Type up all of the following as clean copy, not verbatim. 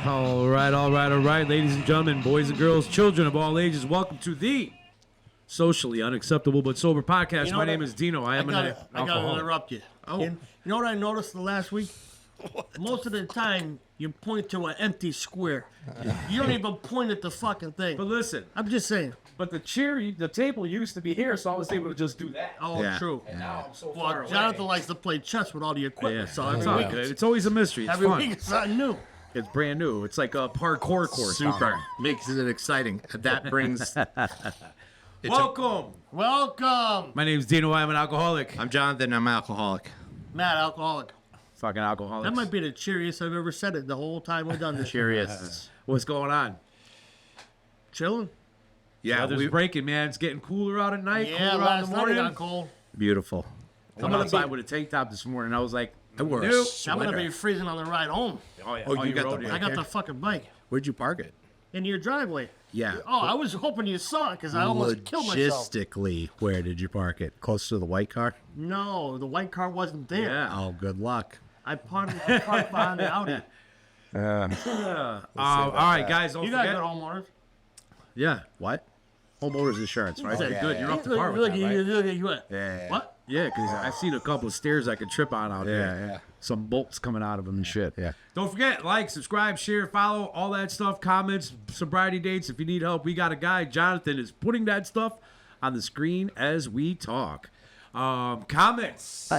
All right, ladies and gentlemen, boys and girls, children of all ages, welcome to the Socially Unacceptable But Sober podcast. You know My name is Dino. I gotta interrupt you. Oh. You know what I noticed the last week? Most of the time, you point to an empty square. You don't even point at the fucking thing. But listen, I'm just saying. but the table used to be here, so I was able to just do that. Oh, Yeah. true. And now I'm so far Well, away. Jonathan likes to play chess with all the equipment, Yeah, so it's every all week, good. It's always a mystery. It's every fun. week it's something new. It's brand new. It's like a parkour course. Super. Makes it exciting. That brings... Welcome. Welcome, My name's Dino. I'm an alcoholic. I'm Jonathan. I'm alcoholic. Matt, alcoholic. Fucking alcoholic. That might be the cheeriest I've ever said it the whole time we've done this. Curious. What's going on? Chilling. Yeah, Weather's breaking, man. It's getting cooler out at night. Yeah, cooler out in last the night it morning. got cold. beautiful. I went outside with a tank top this morning. I was like, I wore a nope. I'm going to sweater. be freezing on the ride home. Oh, yeah. Oh, you got rode the it. I got the fucking bike Where'd you park it? in your driveway. Yeah. Oh, I was hoping you saw it because I almost killed myself. Logistically, where did you park it? Close to the white car? No, the white car wasn't there. Yeah. Oh, good luck. I parked behind the Audi. All right, guys. Don't You got forget. good homeowners. Yeah. What? Homeowners insurance, right? Okay, good. You're up to Look, par with look, that, right? you went. Yeah. What? Yeah, because I've seen a couple of stairs I could trip on out there. Yeah. Some bolts coming out of them and shit. Yeah. Don't forget, like, subscribe, share, follow, all that stuff, comments, sobriety dates. If you need help, we got a guy. Jonathan is putting that stuff on the screen as we talk. Comments.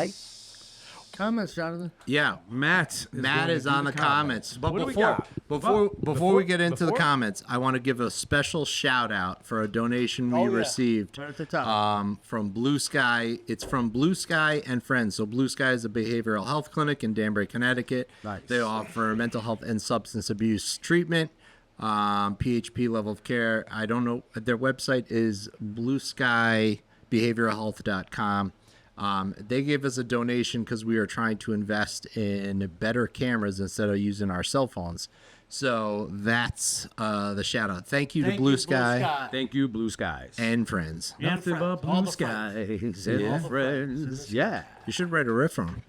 Comments, Jonathan. Yeah. Matt Matt is on the comments. But What do we before got? before we get into the before? comments, I want to give a special shout out for a donation we Oh, yeah. received Right at the top. from Blue Sky. It's from Blue Sky and Friends. So Blue Sky is a behavioral health clinic in Danbury, Connecticut. Nice. They offer mental health and substance abuse treatment, PHP level of care. I don't know. Their website is blueskybehavioralhealth.com. They gave us a donation because we are trying to invest in better cameras instead of using our cell phones. So that's the shout out. Thank you to Blue Sky Thank you, Blue Skies. and Friends. And Nothing friends. but All blue the friends. skies and Yeah. friends. Yeah. You should write a riff from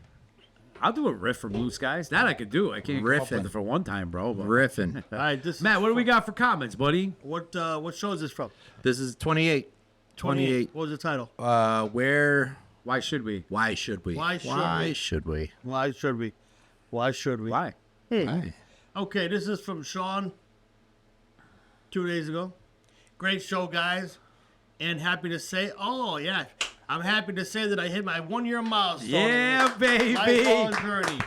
I'll do a riff for Blue Skies. That I could do. I can't come up Riffing. with it for one time, bro. But. riffing. All right, this Matt, what do we got for comments, buddy? What show is this from? This is 28. 28. What was the title? Where? Why should we? Why should we? Why should we? should we? Why should we? Why should we? Why? Why? Okay, this is from Sean 2 days ago. Great show, guys. And happy to say, I'm happy to say that I hit my 1 year milestone. Yeah, baby. Lifelong journey.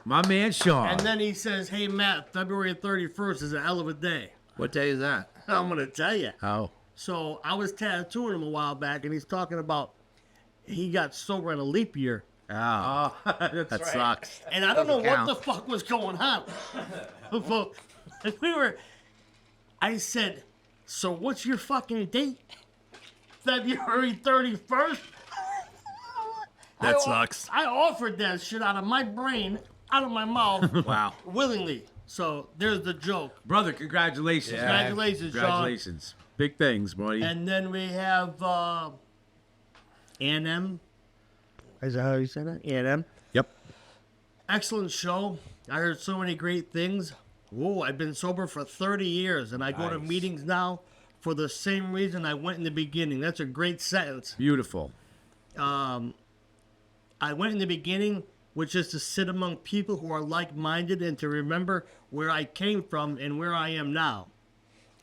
My man Sean. And then he says, hey, Matt, February 31st is a hell of a day. What day is that? I'm going to tell you. Oh. So I was tattooing him a while back, and he's talking about he got sober in a leap year. Oh. That sucks. And I don't know Doesn't count. what the fuck was going on. But I said, so what's your fucking date? February 31st? That sucks. I offered that shit out of my brain, out of my mouth, Wow. willingly. So there's the joke. Brother, congratulations. Yeah. man. Congratulations, Sean. Congratulations. Big things, buddy. And then we have A&M. Is that how you say that? A&M. Yep. Excellent show. I heard so many great things. Whoa, I've been sober for 30 years, and I go to Nice. meetings now for the same reason I went in the beginning. That's a great sentence. Beautiful. I went in the beginning, which is to sit among people who are like-minded and to remember where I came from and where I am now.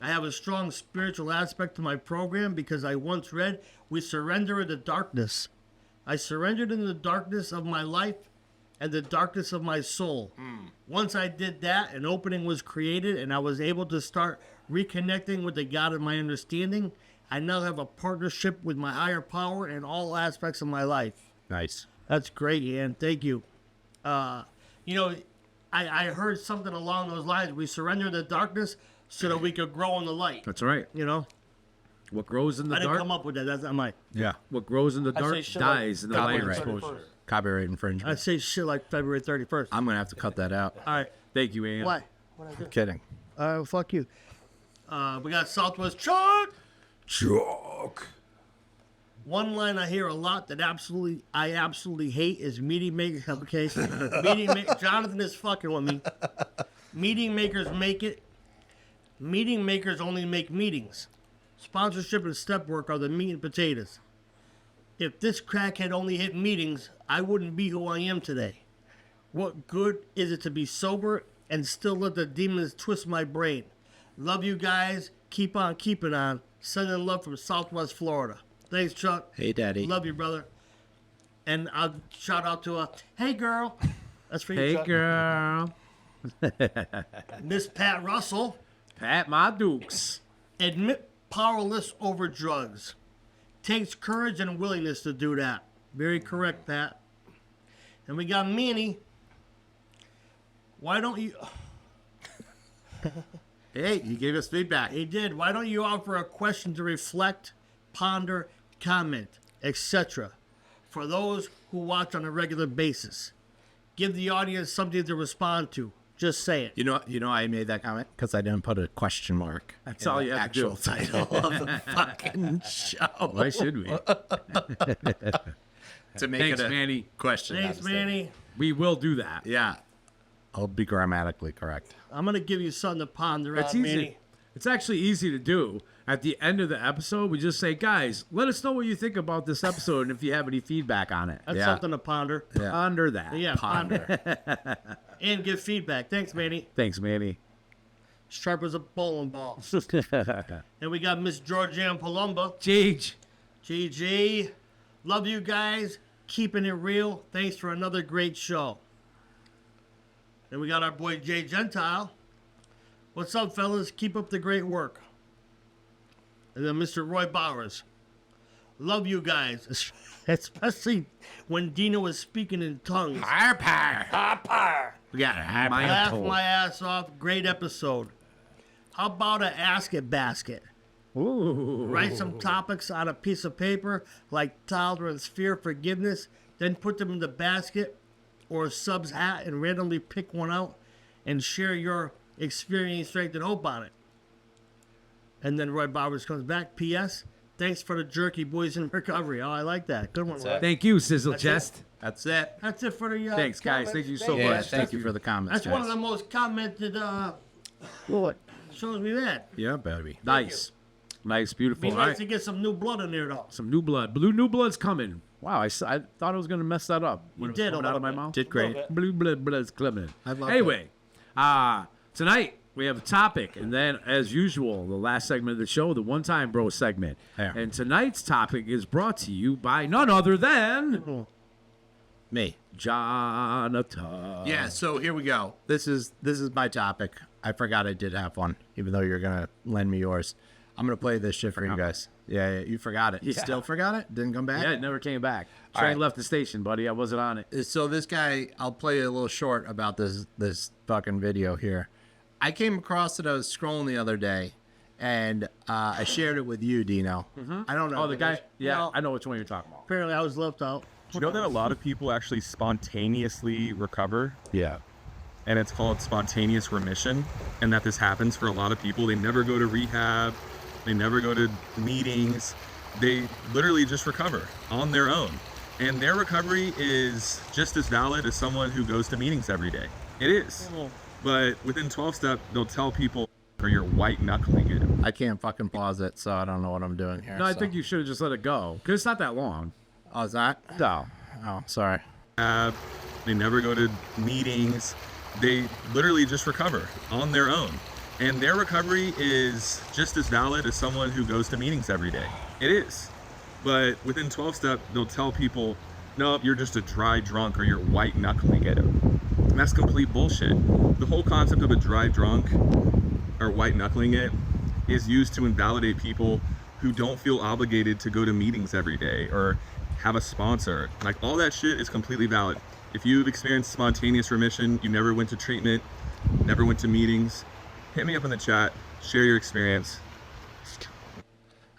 I have a strong spiritual aspect to my program because I once read, we surrender in the darkness. I surrendered in the darkness of my life and the darkness of my soul. Once I did that, an opening was created and I was able to start reconnecting with the God of my understanding. I now have a partnership with my higher power in all aspects of my life. Nice. That's great, Ian. Thank you. I heard something along those lines. We surrender the darkness so that we could grow in the light. That's right. You know? What grows in the I didn't dark? come up with that. That's not my. Yeah. What grows in the I say dark shit like dies in the light of copyright. exposure. Copyright I infringement. say shit like February 31st. I'm going to have to cut that out. All right. Thank you, Ian. Why? What I do? Kidding. Fuck you. We got Southwest Chuck. Chuck. One line I hear a lot that I absolutely hate is meeting making application. Jonathan is fucking with me. Meeting makers make it. Meeting makers only make meetings. Sponsorship and step work are the meat and potatoes. If this crackhead only hit meetings, I wouldn't be who I am today. What good is it to be sober and still let the demons twist my brain? Love you guys. Keep on keeping on. Sending love from Southwest Florida. Thanks, Chuck. Hey, Daddy. Love you, brother. And I'll shout out to hey girl. That's for you, Hey, Chuck. girl. Miss Pat Russell. Pat my dukes. Admit powerless over drugs. Takes courage and willingness to do that. Very correct, Pat. And we got Manny. Why don't you... Hey, you gave us feedback. He did. Why don't you offer a question to reflect, ponder, comment, etc. for those who watch on a regular basis? Give the audience something to respond to. Just say it. You know, I made that comment because I didn't put a question mark. That's all you have to do. Actual title of the fucking show. Why should we? To make Thanks, it a Manny. question. Thanks, not a statement. Manny. We will do that. Yeah, I'll be grammatically correct. I'm going to give you something to ponder It's out, easy. Manny. It's actually easy to do. At the end of the episode, we just say, guys, let us know what you think about this episode and if you have any feedback on it. That's Yeah. something to ponder. Yeah. Ponder that. Yeah, ponder. And give feedback. Thanks, Manny. Thanks, Manny. Sharp as a bowling ball. And we got Miss Georgianne Palumba. Gage. GG. Love you guys. Keeping it real. Thanks for another great show. And we got our boy Jay Gentile. What's up, fellas? Keep up the great work. And then Mr. Roy Bowers. Love you guys. Especially when Dino was speaking in tongues. Harper. We got it. Laugh my ass off. Great episode. How about a ask it basket? Ooh. Write some topics on a piece of paper like tolerance, fear, forgiveness, then put them in the basket or a sub's hat and randomly pick one out and share your experience, strength, and hope on it. And then Roy Bowers comes back. P.S. Thanks for the jerky, boys in recovery. Oh, I like that. Good one, Roy. Thank you, Sizzle Chest. That's it. That's it for the Thanks, guys. comments. Thank you so Yeah, much. thank you for the comments. That's one of guys. the most commented shows we've had. Yeah, baby. Nice. Nice, beautiful. Be All nice right. to get some new blood in there, though. Some new blood. New blood's coming. Wow, I thought I was going to mess that up. When it was did a coming out of little my bit. mouth. Did great. Blue blood's coming. I love Anyway, tonight we have a topic, and then, as usual, the last segment of the show, the One Time Bro segment. Yeah. And tonight's topic is brought to you by none other than Me. Jonathan. Yeah, so here we go. This is my topic. I forgot I did have one, even though you're gonna lend me yours. I'm gonna play this shit for you guys. Yeah, you forgot it. You Yeah. still forgot it? Didn't come back? Yeah, it never came back. All Train right. left the station, buddy. I wasn't on it. So this guy, I'll play a little short about this fucking video here. I came across it. I was scrolling the other day, and I shared it with you, Dino. I don't know. Oh, the guy? Yeah, No. I know which one you're talking about. Apparently, I was left out. Do you know that a lot of people actually spontaneously recover? Yeah. And it's called spontaneous remission. And that this happens for a lot of people. They never go to rehab. They never go to meetings. They literally just recover on their own. And their recovery is just as valid as someone who goes to meetings every day. It is. But within 12-step, they'll tell people, or you're white knuckling it. I can't fucking pause it, so I don't know what I'm doing here. No, I so. think you should have just let it go, because it's not that long. Oh, is that? No. Oh, sorry. They never go to meetings. They literally just recover on their own. And their recovery is just as valid as someone who goes to meetings every day. It is. But within 12-step, they'll tell people, no, you're just a dry drunk or you're white knuckling it. And that's complete bullshit. The whole concept of a dry drunk or white knuckling it is used to invalidate people who don't feel obligated to go to meetings every day or have a sponsor. Like, all that shit is completely valid. If you've experienced spontaneous remission, you never went to treatment, never went to meetings, hit me up in the chat, share your experience.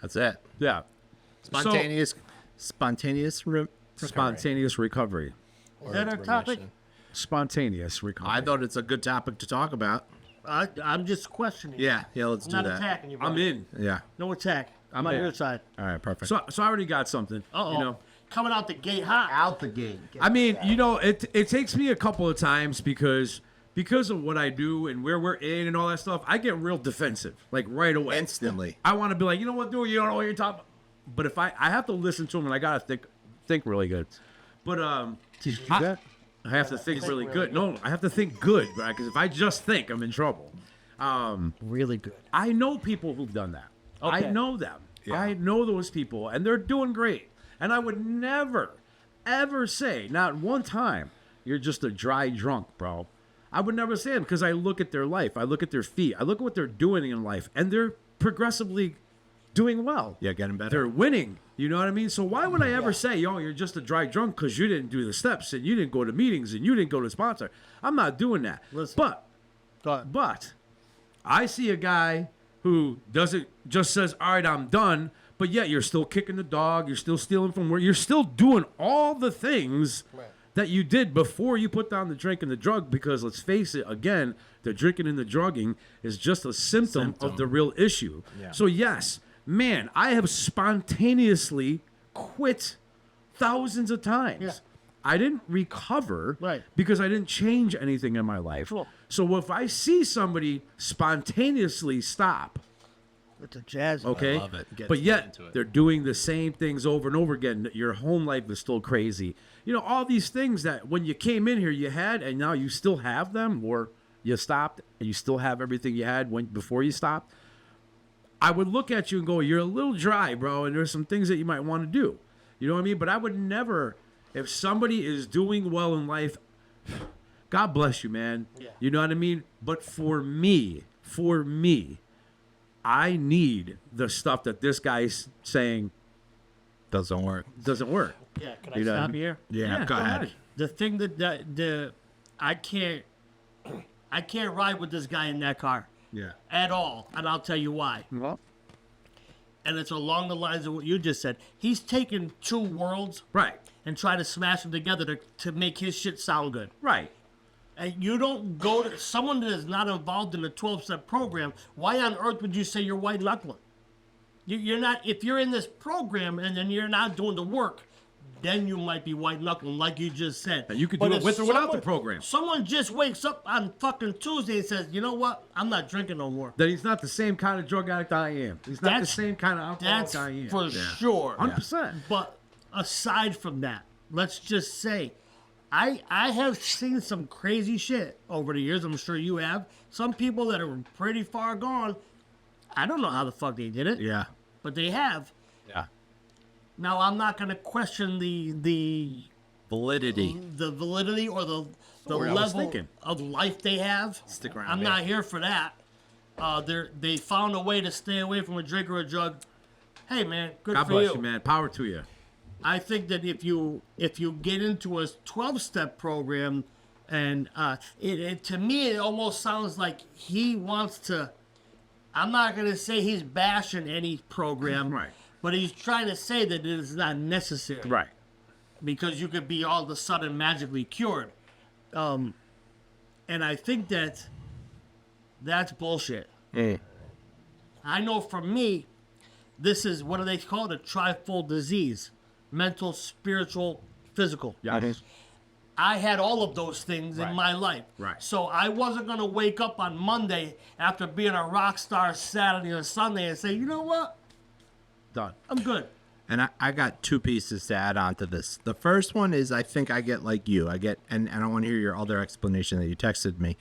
That's it. Yeah. Spontaneous Spontaneous recovery. Is that our topic? Spontaneous recovery. I thought it's a good topic to talk about. I'm just questioning. Yeah, let's I'm do not that. attacking you. I'm brother. in. Yeah. No attack. I'm on in. your side. All right, perfect. So I already got something. Uh-oh. You know, Coming out the gate hot. out the gate. I mean, you know, it takes me a couple of times because because of what I do and where we're in and all that stuff, I get real defensive, like right away. Instantly. I want to be like, you know what, dude, you don't know what you're talking about. But if I have to listen to him and I gotta think really good. But I have to think really good. No, I have to think good, right? Because if I just think, I'm in trouble. Really good. I know people who've done that. Okay. I know them. Yeah. I know those people, and they're doing great. And I would never, ever say, not one time, you're just a dry drunk, bro. I would never say it because I look at their life. I look at their feet. I look at what they're doing in life, and they're progressively doing well. Yeah, getting better. They're winning. You know what I mean? So why would I ever say, yo, you're just a dry drunk because you didn't do the steps and you didn't go to meetings and you didn't go to sponsor? I'm not doing that. Listen. But I see a guy who doesn't just says, all right, I'm done, but yet you're still kicking the dog, you're still stealing from work, you're still doing all the things that you did before you put down the drink and the drug, because let's face it, again, the drinking and the drugging is just a symptom. Of the real issue. Yeah. So yes, man, I have spontaneously quit thousands of times. Yeah. I didn't recover Right. because I didn't change anything in my life. Cool. So if I see somebody spontaneously stop, It's a jazz. okay, love it. Get but yet into it. they're doing the same things over and over again. Your home life is still crazy. You know, all these things that when you came in here you had, and now you still have them, or you stopped and you still have everything you had before you stopped. I would look at you and go, you're a little dry, bro, and there's some things that you might want to do. You know what I mean? But I would never, if somebody is doing well in life, God bless you, man. Yeah. You know what I mean? But for me, I need the stuff that this guy's saying Doesn't work. doesn't work. Yeah, can I You know what I stop mean? here? Yeah, go ahead. The thing that I can't ride with this guy in that car Yeah. at all, and I'll tell you why. Well, And it's along the lines of what you just said. He's taken two worlds right, and tried to smash them together to make his shit sound good. right. And you don't go to someone that is not involved in a 12-step program. Why on earth would you say you're white knuckling? You're not. If you're in this program and then you're not doing the work, then you might be white knuckling, like you just said. And you could But do it if with or without the program. Someone just wakes up on fucking Tuesday and says, "You know what? I'm not drinking no more." That he's not the same kind of drug addict I am. He's not the That's- same kind of alcoholic That's I am. for sure. 100%. But aside from that, let's just say, I have seen some crazy shit over the years. I'm sure you have. Some people that are pretty far gone. I don't know how the fuck they did it, Yeah. but they have. Yeah. Now I'm not going to question the Validity. validity or the what I was level thinking. of life they have. Stick around, I'm babe. not here for that. They found a way to stay away from a drink or a drug. Hey man, good God for bless you, man. Power to you. I think that if you get into a 12-step program, and to me it almost sounds like he wants to. I'm not gonna say he's bashing any program, Right. But he's trying to say that it is not necessary, Right. because you could be all of a sudden magically cured. And I think that's bullshit. I know for me, this is, what do they call it? A trifold disease. Mental, spiritual, physical. Yeah. I had all of those things Right. in my life. Right. So I wasn't going to wake up on Monday after being a rock star Saturday or Sunday and say, you know what? Done. I'm good. And I got two pieces to add on to this. The first one is I think I get like you. And I want to hear your other explanation that you texted me,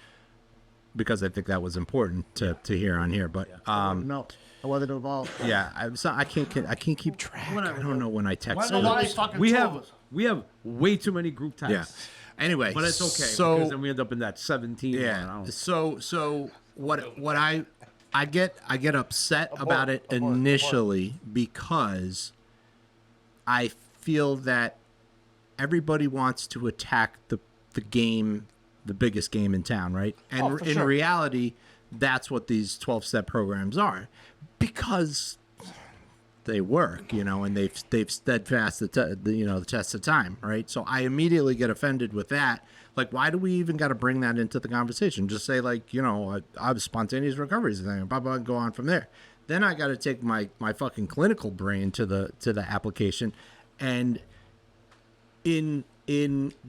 because I think that was important to hear on here. But No, I wasn't involved. yeah, I can't keep track. Whatever. I don't know when I text. Well, who. nobody fucking We told have us. way too many group Yeah. texts. Anyway, But it's okay, So because then we end up in that 17 one. I yeah. don't- So what I get upset about it initially because I feel that everybody wants to attack the game, the biggest game in town, right? And for in sure. reality, that's what these 12-step programs are, because they work, and they've steadfast the test of time, right? So I immediately get offended with that. Like, why do we even got to bring that into the conversation? Just say, like, I have spontaneous recoveries thing, blah blah, and go on from there. Then I got to take my fucking clinical brain to the application, and in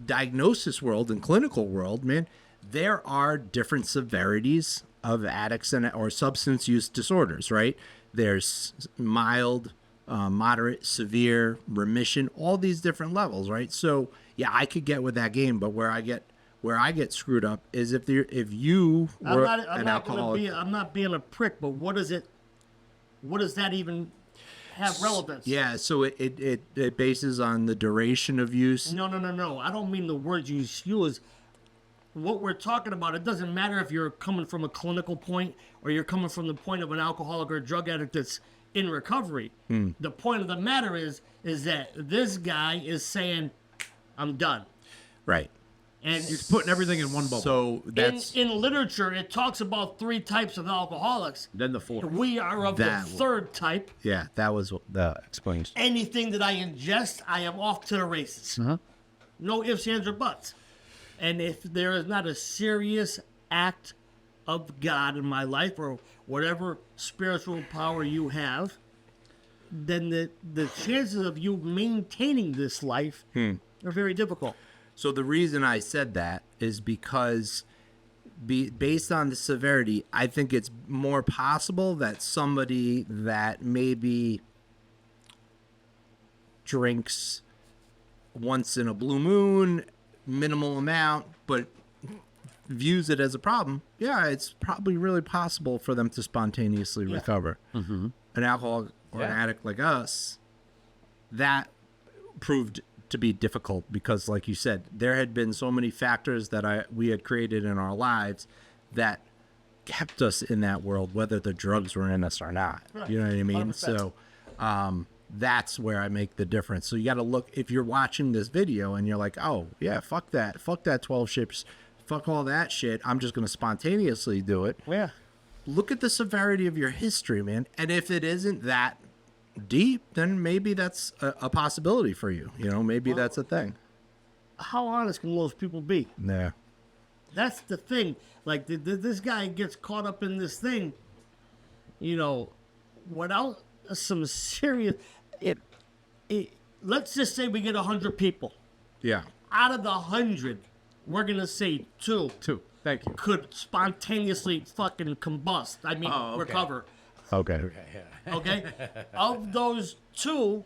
diagnosis world and clinical world, man, there are different severities of addicts or substance use disorders, right? There's mild, moderate, severe, remission, all these different levels, right? So yeah, I could get with that game, but where I get screwed up is if you were an alcoholic. I'm not being a prick, but what does that even have relevance? Yeah, so it bases on the duration of use. No. I don't mean the words you use. What we're talking about, it doesn't matter if you're coming from a clinical point or you're coming from the point of an alcoholic or a drug addict that's in recovery. The point of the matter is that this guy is saying, I'm done. Right. And He's putting everything in one bubble. So that's in literature, it talks about 3 types of alcoholics. Then the 4th. We are of the 3rd type. yeah, that was That explains. Anything that I ingest, I am off to the races. No ifs, ands, or buts. And if there is not a serious act of God in my life or whatever spiritual power you have, then the chances of you maintaining this life are very difficult. So the reason I said that is because based on the severity, I think it's more possible that somebody that maybe drinks once in a blue moon, minimal amount, but views it as a problem, yeah, it's probably really possible for them to spontaneously recover. An alcoholic or an addict like us, that proved to be difficult because, like you said, there had been so many factors that we had created in our lives that kept us in that world, whether the drugs were in us or not. Right. You know what I mean? 100%. So that's where I make the difference. So you got to look, if you're watching this video and you're like, oh, yeah, fuck that 12 ships, fuck all that shit, I'm just going to spontaneously do it. Yeah. Look at the severity of your history, man. And if it isn't that deep, then maybe that's a possibility for you. You know, maybe that's a thing. How honest can those people be? Yeah. That's the thing. Like, this guy gets caught up in this thing, you know, without some serious... let's just say we get 100 people. Yeah. Out of the 100, we're going to say 2 Thank you. could spontaneously fucking combust. I mean, recover. Okay. Okay? Of those 2,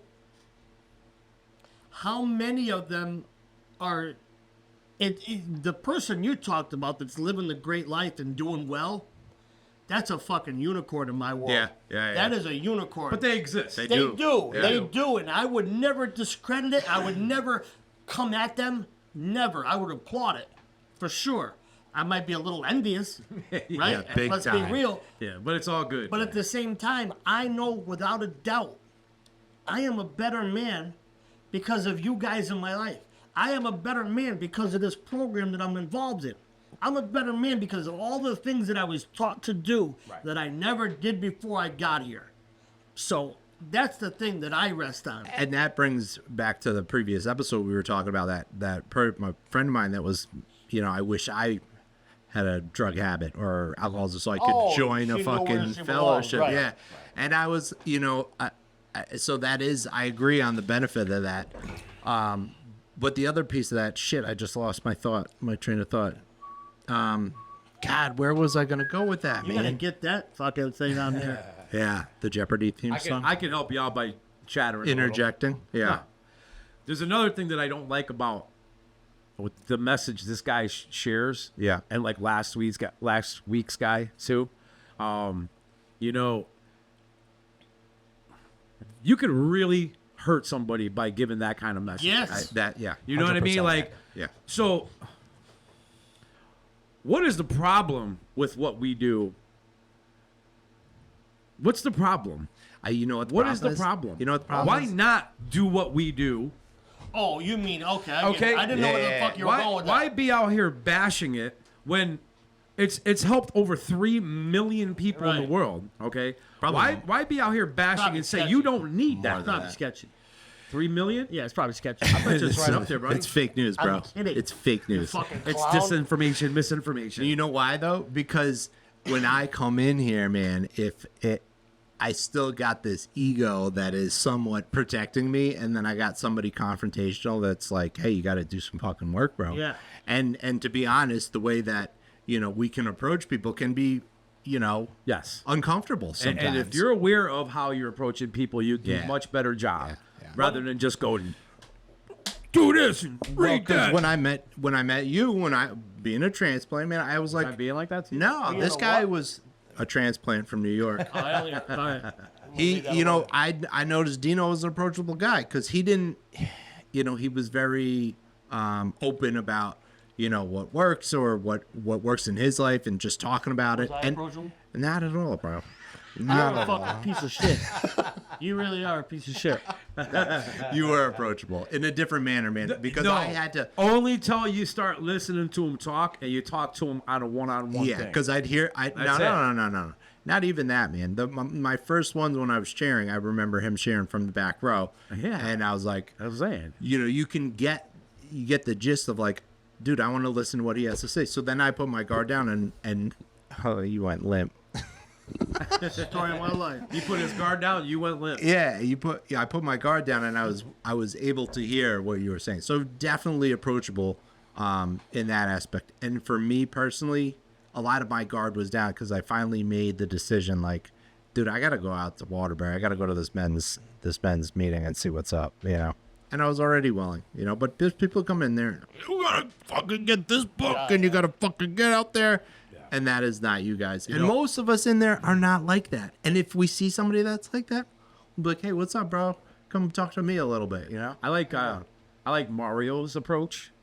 how many of them are... the person you talked about that's living the great life and doing well, that's a fucking unicorn in my world. Yeah. That is a unicorn. But they exist. They do. Yeah. They do. And I would never discredit it. I would never come at them. Never. I would applaud it. For sure. I might be a little envious. Right? Yeah, big Let's time. be real. Yeah, but it's all good. But at the same time, I know without a doubt, I am a better man because of you guys in my life. I am a better man because of this program that I'm involved in. I'm a better man because of all the things that I was taught to do that I never did before I got here. So that's the thing that I rest on. And that brings back to the previous episode we were talking about my friend of mine that was, you know, I wish I had a drug habit or alcoholism so I could join a fucking fellowship. Right. Yeah. And I was, you know, so that is, I agree on the benefit of that. But the other piece of that, shit, I just lost my train of thought. God, where was I going to go with that, You gotta man? get that fucking thing on there. Yeah, the Jeopardy theme song. I can help you out by chattering. a little. Interjecting. Yeah. There's another thing that I don't like about with the message this guy shares. Yeah. And like last week's guy too. You know, you could really hurt somebody by giving that kind of message. Yes. You know what I mean? 100%. Like, Yeah. So what is the problem with what we do? What's the problem? You know what What is the problem? You know what the problem Why is? not do what we do? Oh, you mean, okay. I get it. I didn't know where the fuck you were Why, going with why that. be out here bashing it when it's helped over 3 million people in the Right. world? Okay, Probably why be out here bashing Probably and say sketchy. you don't need that? It's probably sketchy. 3 million? Yeah, it's probably sketchy. It's right up there, buddy. It's fake news, bro. I'm kidding. It's fake news. Fucking It's clown. disinformation, misinformation. You know why though? Because when I come in here, man, if I still got this ego that is somewhat protecting me, and then I got somebody confrontational that's like, hey, you got to do some fucking work, bro. Yeah. And to be honest, the way that, we can approach people can be, Yes. uncomfortable sometimes. And if you're aware of how you're approaching people, you do a much better job rather than just going, do this and read because that. when I met you, being a transplant, man, I was like, Am I being like that too? no, this guy was a transplant from New York. Oh, hell yeah. All right. He, I noticed Dino was an approachable guy because he didn't, he was very open about, what works or what works in his life and just talking about it. And not at all, bro. You're a fucking piece of shit. You really are a piece of shit. You were approachable in a different manner, man. Because I had to only till you start listening to him talk and you talk to him on a one-on-one thing. because I'd hear. No. Not even that, man. My first ones when I was sharing, I remember him sharing from the back row. Yeah. And I was like, I was saying. you get the gist of like, dude, I want to listen to what he has to say. So then I put my guard down and oh, you went limp. Story of my life. He put his guard down, you went limp. Yeah, I put my guard down and I was able to hear what you were saying. So definitely approachable in that aspect. And for me personally, a lot of my guard was down because I finally made the decision like, dude, I gotta go out to Waterbury. I gotta go to this men's meeting and see what's up, And I was already willing, but there's people come in there, you gotta fucking get this book and you gotta fucking get out there. And that is not you guys. And most of us in there are not like that. And if we see somebody that's like that, we'll be like, hey, what's up, bro? Come talk to me a little bit, I like Mario's approach.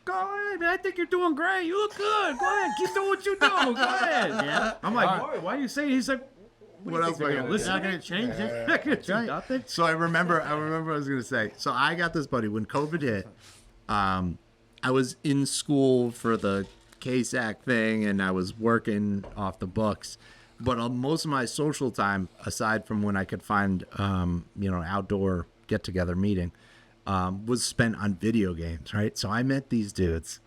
Go ahead, man. I think you're doing great. You look good. Go ahead. Keep doing what you do. Go ahead. Yeah. I'm like, Mario, why are you saying? He's like, What else am I gonna It's not going to change it. Not gonna do nothing. So I remember what I was going to say. So I got this buddy when COVID hit. I was in school for the KSAC thing and I was working off the books. But most of my social time, aside from when I could find, outdoor get-together meeting, was spent on video games, right? So I met these dudes,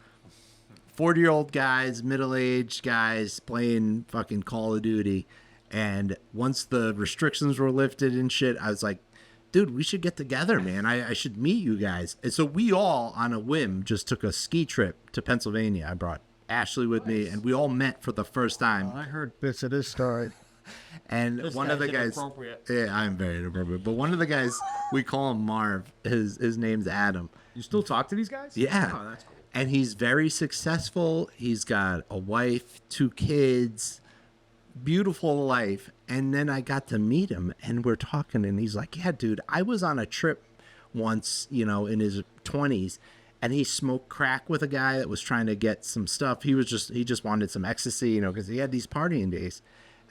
40-year-old guys, middle-aged guys playing fucking Call of Duty. And once the restrictions were lifted and shit, I was like, dude, we should get together, man. I should meet you guys. And so we all, on a whim, just took a ski trip to Pennsylvania. I brought Ashley with me, and we all met for the first time. I heard bits of this story. And one of the guys, yeah, I'm very inappropriate. But one of the guys, we call him Marv. His name's Adam. You still talk to these guys? Yeah. Oh, that's cool. And he's very successful. He's got a wife, 2 kids, beautiful life. And then I got to meet him, and we're talking, and he's like, yeah, dude, I was on a trip once, in his 20s. And he smoked crack with a guy that was trying to get some stuff. He just wanted some ecstasy, because he had these partying days.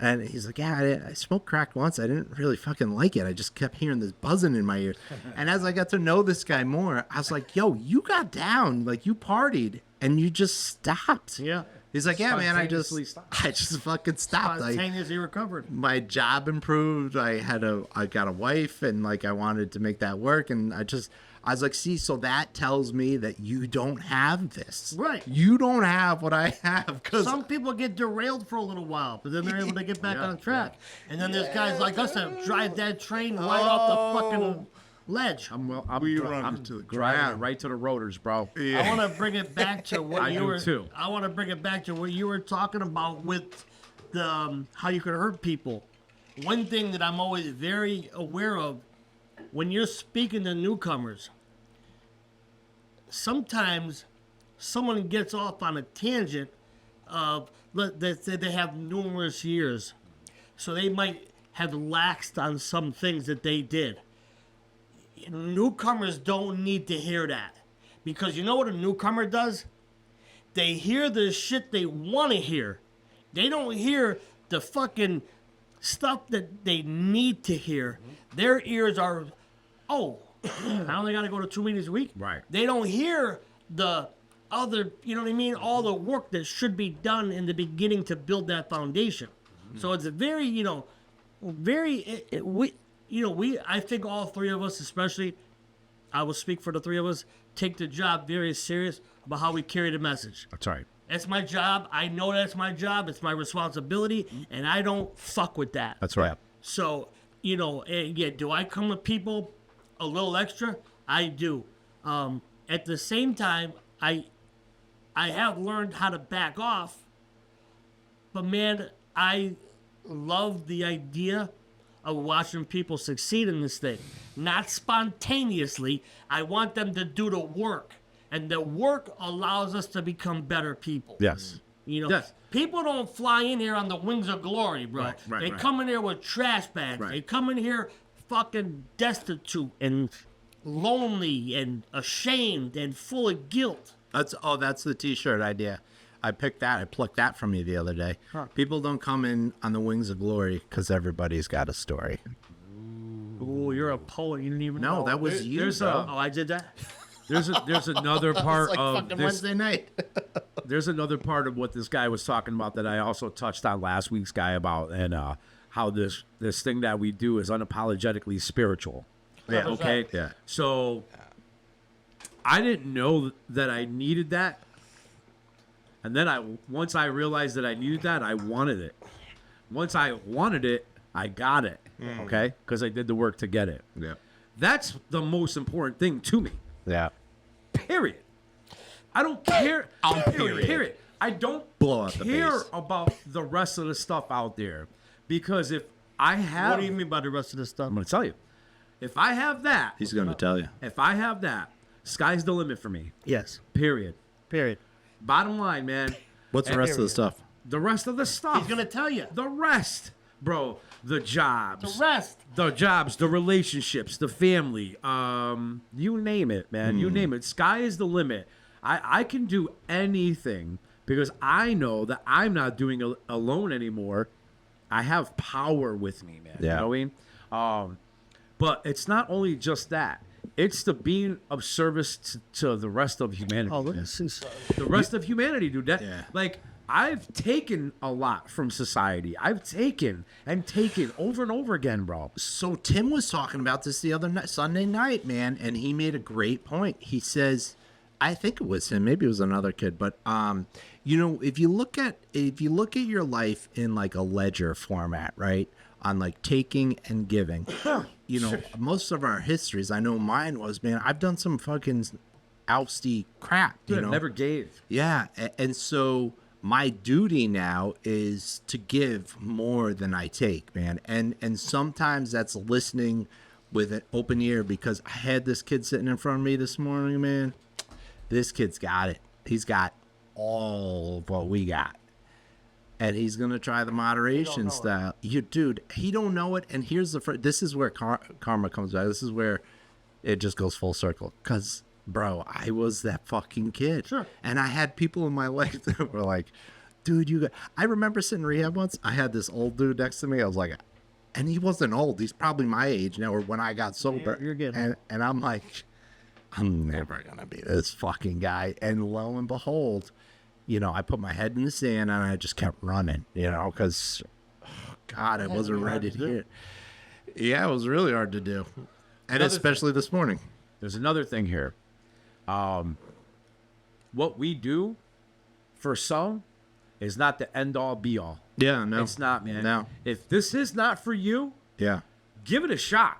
And he's like, yeah, I smoked crack once. I didn't really fucking like it. I just kept hearing this buzzing in my ear. And as I got to know this guy more, I was like, yo, you got down. Like, you partied and you just stopped. Yeah. He's like, yeah, man, I just Spontaneously fucking stopped. Like, Spontaneously recovered. my job improved. I got a wife, and like I wanted to make that work. And I was like, see, so that tells me that you don't have this. Right. You don't have what I have. Cause Some people get derailed for a little while, but then they're able to get back on track. And then there's guys like us that drive that train right off the fucking ledge. I'm to the driving ground. right to the rotors, bro. I want to bring it back to what I want to bring it back to what you were talking about with the how you could hurt people. One thing that I'm always very aware of when you're speaking to newcomers, sometimes someone gets off on a tangent of that they have numerous years, so they might have laxed on some things that they did. Newcomers don't need to hear that, because you know what a newcomer does? They hear the shit they want to hear. They don't hear the fucking stuff that they need to hear. Their ears are, I only got to go to 2 meetings a week. Right. They don't hear the other, you know what I mean? All the work that should be done in the beginning to build that foundation. Mm-hmm. So it's a very, I think all 3 of us, especially, I will speak for the 3 of us, take the job very serious about how we carry the message. That's right. That's my job. I know that's my job. It's my responsibility, and I don't fuck with that. That's right. So, and yeah, do I come with people a little extra? I do. At the same time, I have learned how to back off. But man, I love the idea of watching people succeed in this thing. Not spontaneously. I want them to do the work. And the work allows us to become better people. Yes. Yes. People don't fly in here on the wings of glory, bro. They come in here with trash bags. Right. They come in here fucking destitute and lonely and ashamed and full of guilt. That's the T-shirt idea. I plucked that from you the other day. Huh. People don't come in on the wings of glory because everybody's got a story. Ooh, you're a poet. You didn't even know. No, that was you. I did that. There's another part like of fucking this. Wednesday night. There's another part of what this guy was talking about that I also touched on last week's guy about, and how this thing that we do is unapologetically spiritual. Yeah. Okay. Yeah. So I didn't know that I needed that, and then once I realized that I needed that, I wanted it. Once I wanted it, I got it. Okay, because I did the work to get it. Yeah. That's the most important thing to me. Yeah. Period. I don't care. Period. I don't Blow out the care bass. about the rest of the stuff out there, because if I have, What do you mean by the rest of this stuff? I'm going to tell you. If I have that, He's going to tell you. if I have that, sky's the limit for me. Yes. Period. Period. Bottom line, man. What's the rest of the stuff? The rest of the stuff. He's gonna tell you. The rest, bro. The jobs. The rest. The jobs, the relationships, the family, you name it, man. You name it. Sky is the limit. I can do anything because I know that I'm not doing it alone anymore. I have power with me, man. Yeah. You know what I mean? But it's not only just that. It's the being of service to the rest of humanity. Oh, look at this. The rest of humanity, dude. Yeah. Like, I've taken a lot from society. I've taken over and over again, bro. So Tim was talking about this the other night, Sunday night, man, and he made a great point. He says, I think it was him, maybe it was another kid, but if you look at your life in like a ledger format, right? On like taking and giving, most of our histories, I know mine was, man, I've done some fucking ousty crap, Dude, I never gave. Yeah, and so my duty now is to give more than I take, man. And sometimes that's listening with an open ear, because I had this kid sitting in front of me this morning, man. This kid's got it. He's got all of what we got. And he's going to try the moderation style. Dude, he don't know it. And here's this is where karma comes back. This is where it just goes full circle. Because, bro, I was that fucking kid. Sure. And I had people in my life that were like, dude, I remember sitting in rehab once. I had this old dude next to me. I was like, and he wasn't old. He's probably my age now, or when I got sober. You're good. And I'm like, I'm never going to be this fucking guy. And lo and behold, I put my head in the sand and I just kept running, because, God, I wasn't ready to hear it. Yeah, it was really hard to do. And especially this morning. There's another thing here. What we do for some is not the end all be all. Yeah, no. It's not, man. No. If this is not for you, Yeah. give it a shot.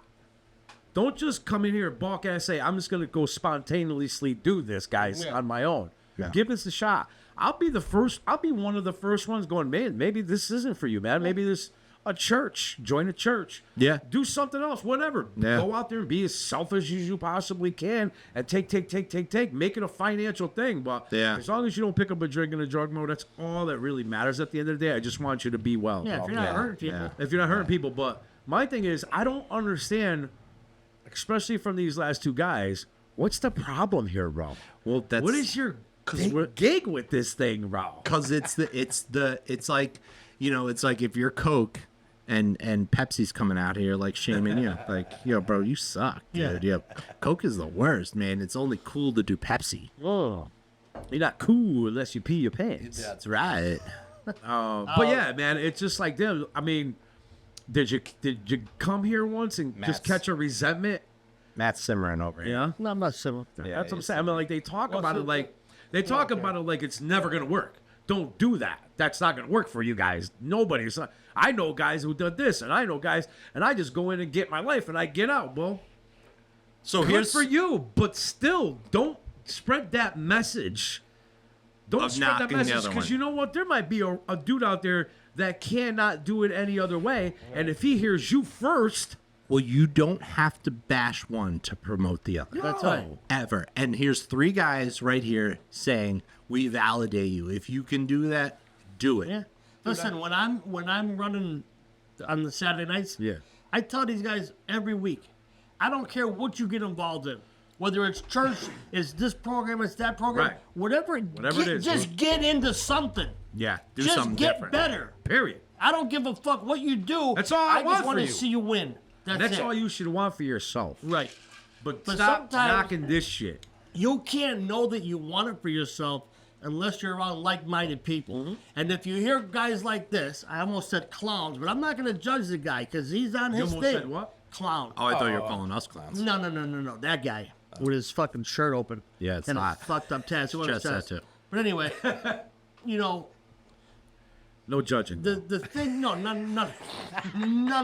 Don't just come in here and balk ass say, I'm just going to go spontaneously do this, guys, on my own. Yeah. Give this a shot. I'll be one of the first ones going, man, maybe this isn't for you, man. Maybe this a church. Join a church. Yeah. Do something else, whatever. Yeah. Go out there and be as selfish as you possibly can and take. Make it a financial thing. But Yeah. as long as you don't pick up a drink in a drug mode, that's all that really matters at the end of the day. I just want you to be well. Yeah, bro. if you're not Yeah, hurting people. yeah. If you're not hurting people. But my thing is, I don't understand, especially from these last two guys, what's the problem here, bro? Well, that's What is your gig with this thing, bro? because it's like, it's like if you're Coke and Pepsi's coming out here like shaming you, like, bro, you suck, dude. Yeah. Coke is the worst, man. It's only cool to do Pepsi. Oh, you're not cool unless you pee your pants. That's right. But yeah, man, it's just like them. I mean, did you come here once and Matt's- just catch a resentment? Matt's simmering over here. Yeah. No, I'm not similar. That's what I'm saying. I mean, like they talk about it like it's never gonna work. don't do that. That's not going to work for you guys. Nobody's. I know guys who did this, and I know guys, and I just go in and get my life, and I get out. Well, So good here's for you, but still, don't spread that message. Don't Of spread that knocking the message other because one. you know what? There might be a dude out there that cannot do it any other way, and if he hears you first, Well, you don't have to bash one to promote the other. That's no. right. Ever. And here's 3 guys right here saying, we validate you. If you can do that, do it. Yeah. Listen, when I'm running on the Saturday nights, Yeah. I tell these guys every week, I don't care what you get involved in. Whether it's church, it's this program, it's that program, Right. whatever it is, just get into something. Yeah. Do Just something get different. better. Period. I don't give a fuck what you do. That's all I want just want for to you. see you win. That's it. all you should want for yourself. Right. But But stop sometimes- knocking this shit. You can't know that you want it for yourself unless you're around like-minded people. Mm-hmm. And if you hear guys like this, I almost said clowns, but I'm not going to judge the guy because he's on You his almost thing. said what? Clown. Oh, I thought you were calling us clowns. No. That guy with his fucking shirt open. Yeah, it's and hot. a fucked up tattoo on his Chest chest. tattoo. But anyway, you know, No judging. the thing, no, none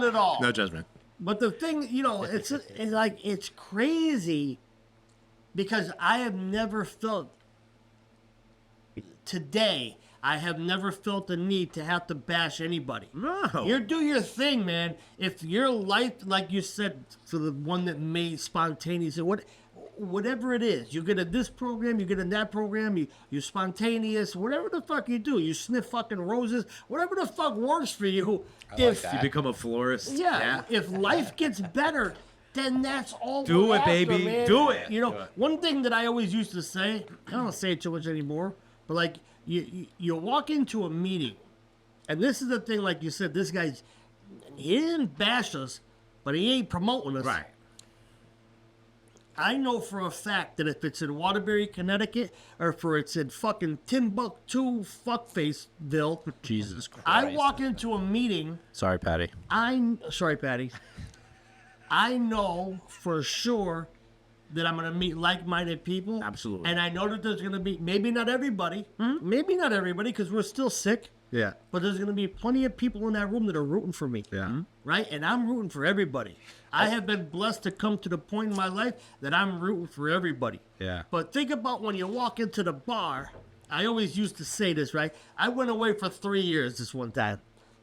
at all. No judgment. But the thing, you know, it's like it's crazy because I have never felt today. I have never felt the need to have to bash anybody. No. You do your thing, man. If your life, like you said, for the one that made spontaneous, whatever it is, you get in this program, you get in that program, you spontaneous, whatever the fuck you do, you sniff fucking roses, whatever the fuck works for you. If You become a florist. yeah, if life gets better, then that's all. Do we're it, after, baby. man. Do it. You know, one thing that I always used to say, I don't say it too much anymore, but like you walk into a meeting, and this is the thing, like you said, this guy's he didn't bash us, but he ain't promoting us. Right. I know for a fact that if it's in Waterbury, Connecticut, or if it's in fucking Timbuktu, fuckfaceville, Jesus Christ. I walk into a meeting. Sorry, Patty. Sorry, Patty. I know for sure that I'm going to meet like-minded people. Absolutely. And I know that there's going to be, maybe not everybody, because we're still sick, Yeah. but there's going to be plenty of people in that room that are rooting for me. Yeah. Right? And I'm rooting for everybody. I have been blessed to come to the point in my life that I'm rooting for everybody. Yeah. But think about when you walk into the bar. I always used to say this, right? I went away for 3 years this one time.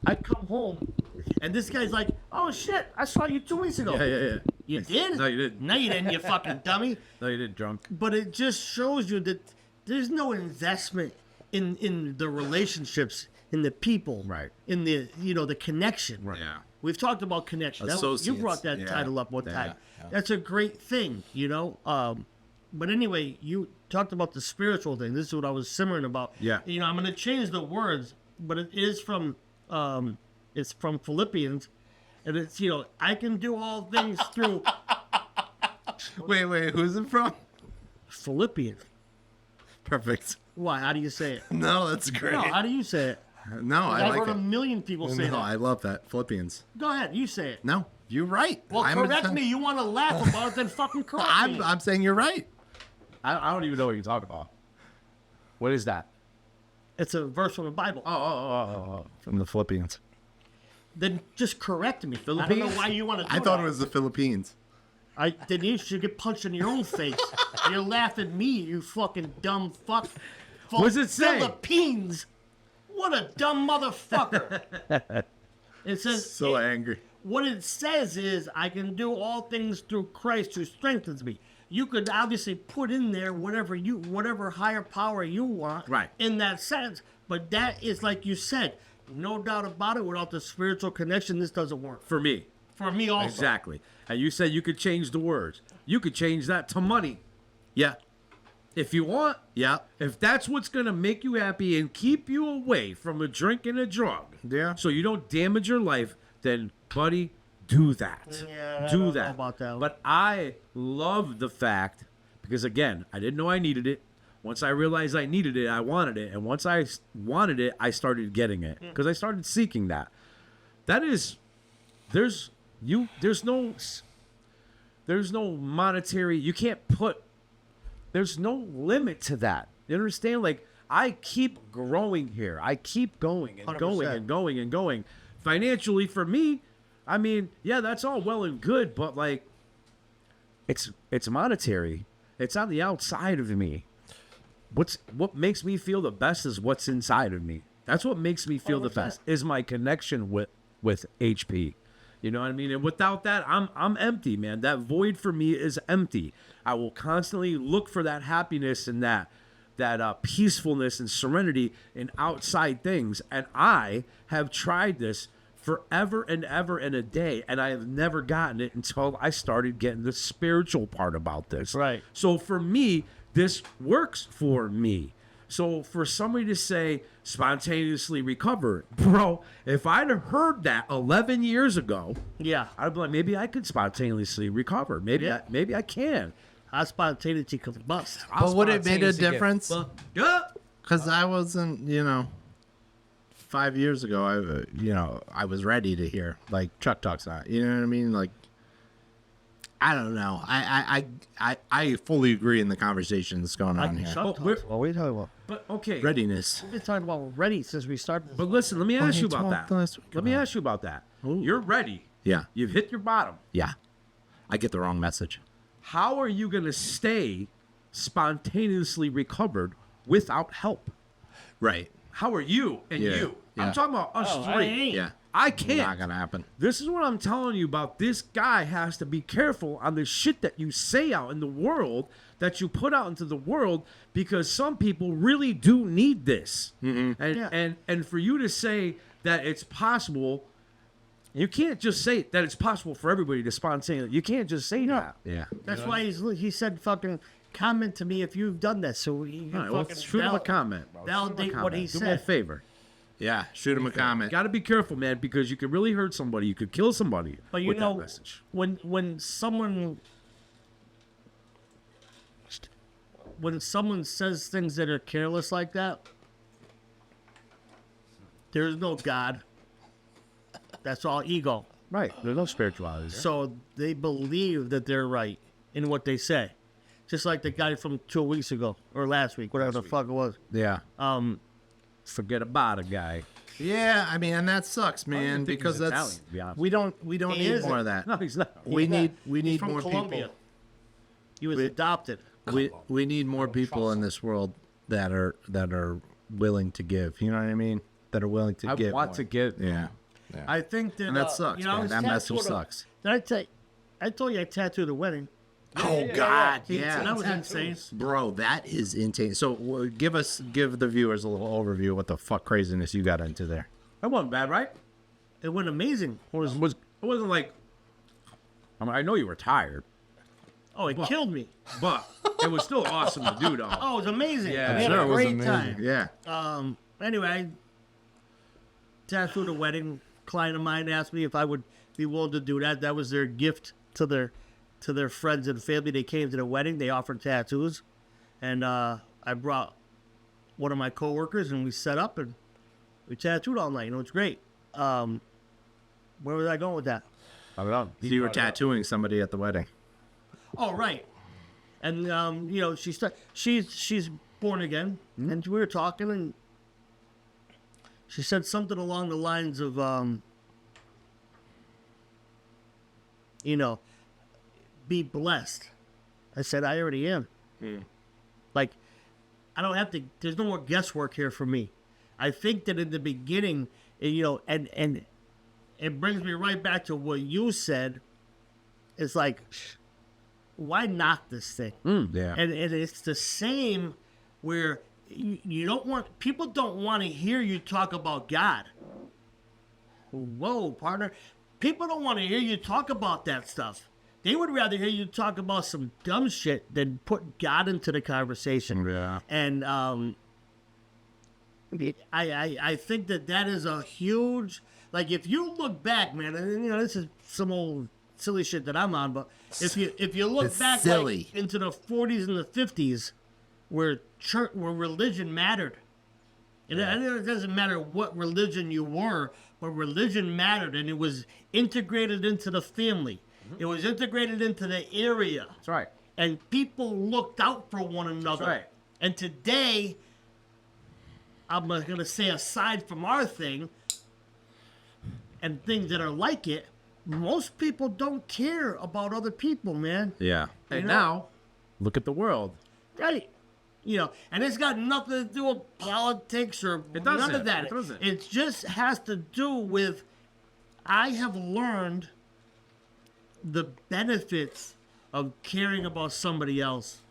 I come home, and this guy's like, "Oh shit, I saw you 2 weeks ago." Yeah. You did? No, you didn't. No, you didn't, you fucking dummy. No, you didn't, drunk. But it just shows you that there's no investment in the relationships, in the people, Right. in the the connection. Right. Yeah. We've talked about connection. You Associates. brought that Yeah. title up one Yeah. time. Yeah. That's a great thing, But anyway, you talked about the spiritual thing. This is what I was simmering about. Yeah. I'm going to change the words, but it is from Philippians, and it's I can do all things through Wait. Who's it from? Philippians. Perfect. Why? How do you say it? No, that's great. No, how do you say it? No, I I've like heard a it. million people say No, that. I love that. Philippians. Go ahead, you say it. No, you're right. Well, I'm correct me. You want to laugh about it, then fucking correct me. I'm saying you're right. I don't even know what you're talking about. What is that? It's a verse from the Bible. Oh. From the Philippians. Then just correct me. I don't know why you want to do I thought that. it was the Philippines. Then you should get punched in your own face. You're laughing at me, you fucking dumb fuck. What does it say? Philippines. What a dumb motherfucker. It says So angry. what it says is I can do all things through Christ who strengthens me. You could obviously put in there whatever higher power you want, Right. in that sense, but that is like you said, no doubt about it. Without the spiritual connection, this doesn't work. For me. For me also. Exactly. And you said you could change the words. You could change that to money. Yeah. If you want. Yeah. If that's what's going to make you happy and keep you away from a drink and a drug. Yeah. So you don't damage your life, then, buddy, do that. Yeah, I do don't know that. about that one. But I love the fact, because again, I didn't know I needed it. Once I realized I needed it, I wanted it. And once I wanted it, I started getting it. Because I started seeking that. That is, there's no monetary, you can't put, there's no limit to that. You understand? Like, I keep growing here. I keep going and going 100%. and going and going. Financially, for me, I mean, yeah, that's all well and good, but like, it's monetary. It's on the outside of me. What makes me feel the best is what's inside of me. That's what makes me feel the best. Is my connection with HP. You know what I mean? And without that, I'm empty, man. That void for me is empty. I will constantly look for that happiness and that peacefulness and serenity in outside things. And I have tried this forever and ever and a day, and I have never gotten it until I started getting the spiritual part about this. Right. So for me, this works for me. So for somebody to say spontaneously recover, bro, if I'd have heard that 11 years ago, Yeah. I'd be like, maybe I could spontaneously recover. Maybe Yeah. maybe I can. Our spontaneity could bust. But would it made a Spontaneously get difference? fucked up. Because I wasn't, 5 years ago, I was ready to hear like truck talks on it. You know what I mean? Like, I don't know. I fully agree in the conversation that's going on here. Shut we're- up. What are you talking about? But okay. Readiness. We've been talking about already since we started. But listen, let me ask you about talked that. last week Let me about ask you about that. You're ready. Yeah. You've hit your bottom. Yeah. I get the wrong message. How are you going to stay spontaneously recovered without help? Right. How are you and Yeah, you? yeah. I'm talking about us I three. ain't. Yeah. I Not can't. gonna happen. This is what I'm telling you about. This guy has to be careful on the shit that you say out in the world, that you put out into the world, because some people really do need this. And Yeah. and for you to say that it's possible, you can't just say that it's possible for everybody to spontaneously. You can't just say that. Yeah. That's why he said fucking comment to me if you've done that. So you All right, well, fucking shoot him a comment, bro. Shoot him a validate what he comment. Do me a said. favor. Yeah. Shoot him a comment. Got to be careful, man, because you could really hurt somebody. You could kill somebody But you with know, that message. when someone says things that are careless like that, there's no God. That's all ego. Right. There's no spirituality there. So they believe that they're right in what they say. Just like the guy from 2 weeks ago or last week, whatever the fuck it was. Yeah. Forget about it, guy. Yeah. I mean, and that sucks, man, think because he's that's Italian, to be honest. we don't He need isn't. more of that. No, he's not. We need He's from more Colombia. people. He was adopted. We need more people in this world that are willing to give. You know what I mean? That are willing to I give. want more. to give. Yeah. I think that And that sucks, I man. was That message tattooed sucks. Did I told you I tattooed a wedding. Oh God, Yeah, that was insane. bro, that is insane. So give the viewers a little overview of what the fuck craziness you got into there. That wasn't bad, right? It went amazing. It wasn't like. I mean, I know you were tired, Oh, it killed me. but it was still awesome to do, though. Oh, it was amazing. Yeah, we had sure, a it was great time. Yeah. Anyway, I tattooed a wedding. Client of mine asked me if I would be willing to do that. That was their gift to their friends and family. They came to the wedding. They offered tattoos, and I brought one of my coworkers, and we set up and we tattooed all night. You know, it's great. Where was I going with that? I don't know. So you were tattooing somebody at the wedding. Oh, right. And she's born again, and we were talking, and she said something along the lines of, be blessed. I said, I already am. Like, I don't have to. There's no more guesswork here for me. I think that in the beginning, and it brings me right back to what you said. It's like, why knock this thing? Yeah. And it's the same where you don't want, people don't want to hear you talk about God. Whoa, partner. People don't want to hear you talk about that stuff. They would rather hear you talk about some dumb shit than put God into the conversation. Yeah. And I think that is a huge, like, if you look back, man, and this is some old silly shit that I'm on, but if you look It's back silly. like, into the 40s and the 50s, where religion mattered. And it doesn't matter what religion you were, but religion mattered, and it was integrated into the family. It was integrated into the area. That's right. And people looked out for one another. That's right. And today, I'm going to say aside from our thing and things that are like it, most people don't care about other people, man. Yeah. And know- now, look at the world. Right. You know, and it's got nothing to do with politics or It doesn't. none of that. It doesn't. It just has to do with I have learned the benefits of caring about somebody else.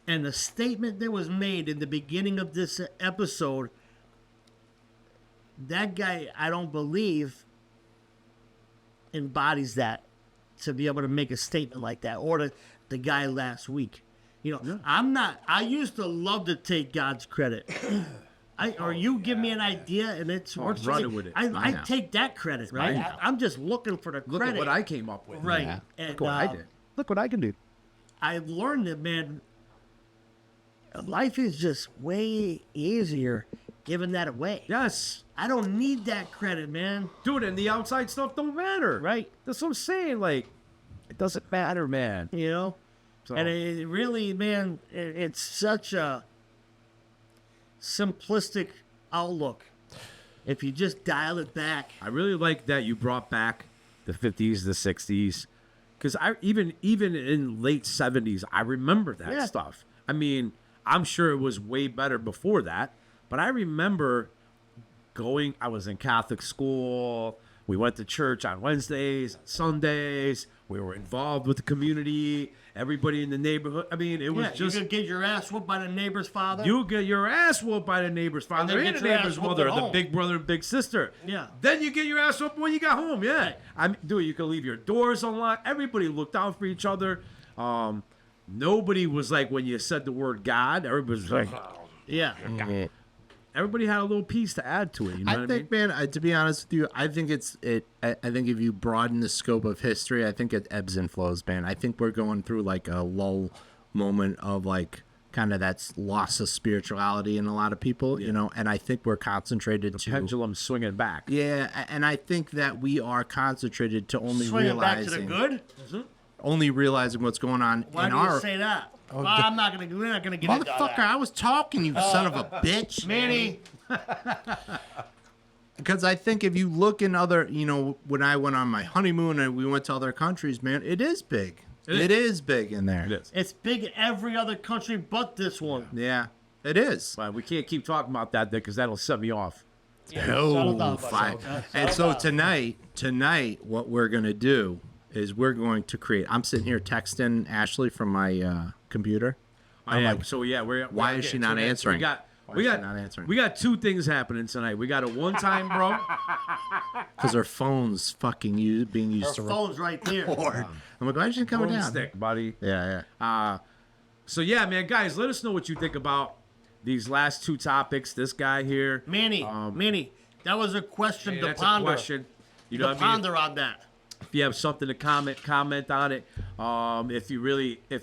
And the statement that was made in the beginning of this episode, that guy, I don't believe, embodies that to be able to make a statement like that. Or the guy last week. You know, I used to love to take God's credit. Or you give me an idea and it's worth running with it. I take that credit, right? know. I'm just looking for the Look credit. at what I came up with. Right. Yeah. And, Look what I did. Look what I can do. I've learned that, man, life is just way easier giving that away. Yes. I don't need that credit, man. Dude, and the outside stuff don't matter. Right. That's what I'm saying. Like, it doesn't matter, man. You know? So, And it really, man, it's such a simplistic outlook. If you just dial it back. I really like that you brought back the 50s, the 60s. Because I even in late 70s, I remember that Yeah. stuff. I mean, I'm sure it was way better before that. But I remember I was in Catholic school. We went to church on Wednesdays, Sundays. We were involved with the community, everybody in the neighborhood. I mean, it was Yeah, just you could get your ass whooped by the neighbor's father. you get your ass whooped by the neighbor's father then and get the your ass neighbor's whooped mother, at the home. big brother and big sister. Yeah. Then you get your ass whooped when you got home. Yeah. Dude, you can leave your doors unlocked. Everybody looked out for each other. Nobody was like when you said the word God. Everybody was like, Yeah. everybody had a little piece to add to it. You know I what think, man, to be honest with you, I think I think if you broaden the scope of history, I think it ebbs and flows, man. I think we're going through like a lull moment of like kind of that loss of spirituality in a lot of people, you know, and I think we're concentrated to Pendulum swinging back. Yeah, and I think that we are concentrated to only Swinging back to the realizing good? only realizing what's going on Why in do our you say that? Well, we're not gonna get into motherfucker. that. I was talking, you son of a bitch. Manny, Because I think if you look in other, you know, when I went on my honeymoon and we went to other countries, man, it is big. It is big in there. It is. it's big in every other country but this one. Yeah, it is. But we can't keep talking about that because that'll set me off. Oh, fine. And so tonight, what we're gonna do is we're going to create. I'm sitting here texting Ashley from my computer. I'm like, So yeah, why is she not answering? We is got she not answering? We got two things happening tonight. We got a one-time bro. because her phone's fucking being used Her to phone's right there. record. I'm like, why is she coming down? Stick, buddy. Yeah. So yeah, man, guys, let us know what you think about these last two topics. This guy here, Manny, that was a question to that's ponder. a question. You know To what I mean? ponder on that. If you have something to comment on it. If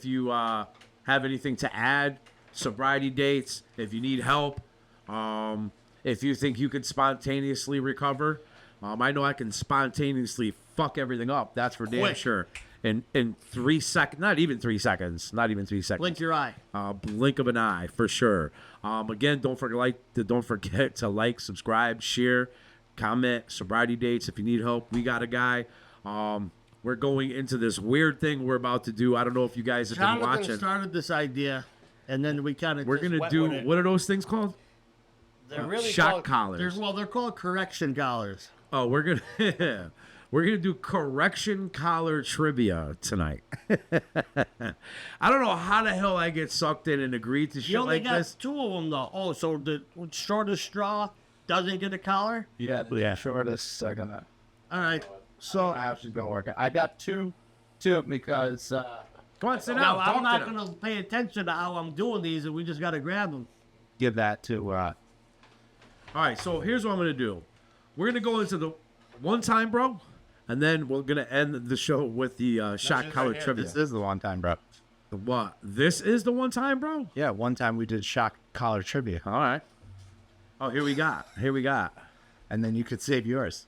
you have anything to add, sobriety dates. If you need help, if you think you could spontaneously recover, I know I can spontaneously fuck everything up. That's for damn Quick. sure. In 3 seconds, not even 3 seconds. Blink your eye. Blink of an eye for sure. Again, don't forget to like, subscribe, share, comment, sobriety dates. If you need help, we got a guy. We're going into this weird thing we're about to do. I don't know if you guys have been Jonathan watching. started this idea, and then we kind of We're gonna do what are those things called? They're really Shock called, collars. They're called correction collars. Oh, we're gonna we're gonna do correction collar trivia tonight. I don't know how the hell I get sucked in and agreed to shit You only like got this. 2 of them though. Oh, so the shortest straw doesn't get a collar? Yeah, shortest. I got that. All right. So I actually been working. I got two because Come on, sit down. now I'm talk not to them. going to pay attention to how I'm doing these, and we just got to grab them. give that to All right, so here's what I'm gonna do. We're gonna go into the one time, bro, and then we're gonna end the show with the shot collar trivia. This is the one time, bro. The what? This is the one time, bro. Yeah, one time we did shock collar trivia, All right. Oh, here we got. and then you could save yours.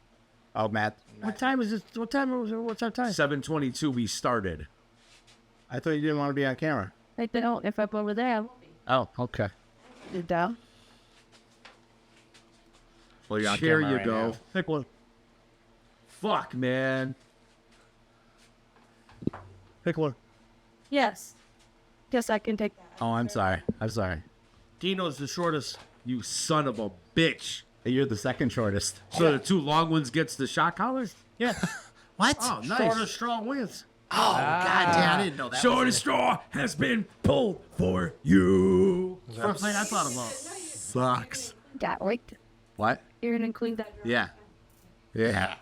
Oh, Matt, What time is this? What's our time? 7:22. We started. I thought you didn't want to be on camera. I don't. If I'm over there, I won't be. Oh, okay. You down? Well, you're on Here camera you right go. now. Pick one. Fuck, man. Pick one. Yes. Yes, I can take that. Oh, I'm sorry. I'm sorry. Dino's the shortest. You son of a bitch. You're the second shortest. So the two long ones gets the shot collar? Yeah. What? Oh, nice. Shortest straw wins. Oh, God damn, I didn't know that. Shortest straw has been pulled for you. First thing I thought about. Sucks. That right. What? You're gonna include that. Yeah. Yeah.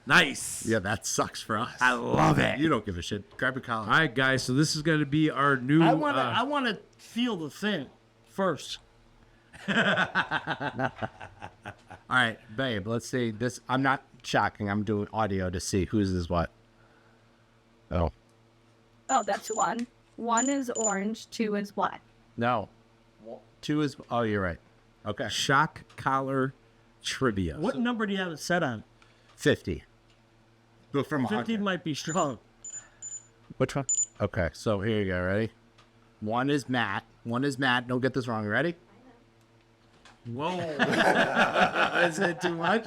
Nice. Yeah, that sucks for us. I love it. You don't give a shit. Grab your collar. All right, guys. So this is going to be our new. I wanna feel the thing first. All right, babe, let's see. This, I'm not shocking. I'm doing audio to see whose is what. Oh. Oh, that's one. One is orange. Two is what? No. 2 is, oh, you're right. Okay. shock collar trivia. What number do you have it set on? 50. Go from 50 might be strong. Which one? Okay, so here you go. Ready? One is Matt. Don't get this wrong. Ready? Whoa. Is it too much?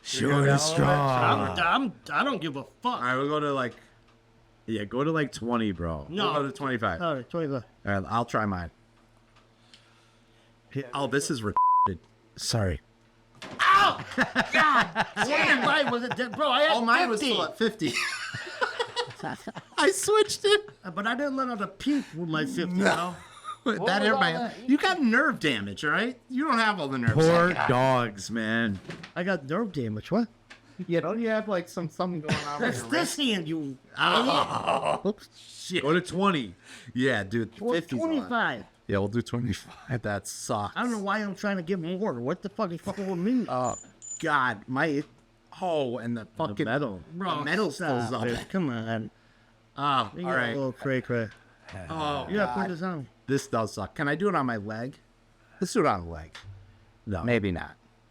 Shortest straw. I don't give a fuck. All right, we'll go to like, Yeah, go to like 20, bro. No. we'll go to 25. All right, 25. All right, I'll try mine. Oh, this is retarded. Sorry. Why was it? Bro, I had Oh, mine was 50. still at 50. I switched it. But I didn't let out a peep with my 50. No. That everybody. You got nerve damage, all right? You don't have all the nerves. Poor dogs, man. I got nerve damage. What? Yeah, don't you have like something going on with That's your this hand, you. shit? Go to 20. Yeah, dude. 50's a lot. 25. Yeah, we'll do 25. That sucks. I don't know why I'm trying to get more. What the fuck is fucking with me? Oh, God. And the fucking metal. Bro, the metal stop falls it. up. Come on. Oh, You all got a right. little cray. Oh, You gotta God. put this on. This does suck. Can I do it on my leg? Let's do it on the leg. No. Maybe not.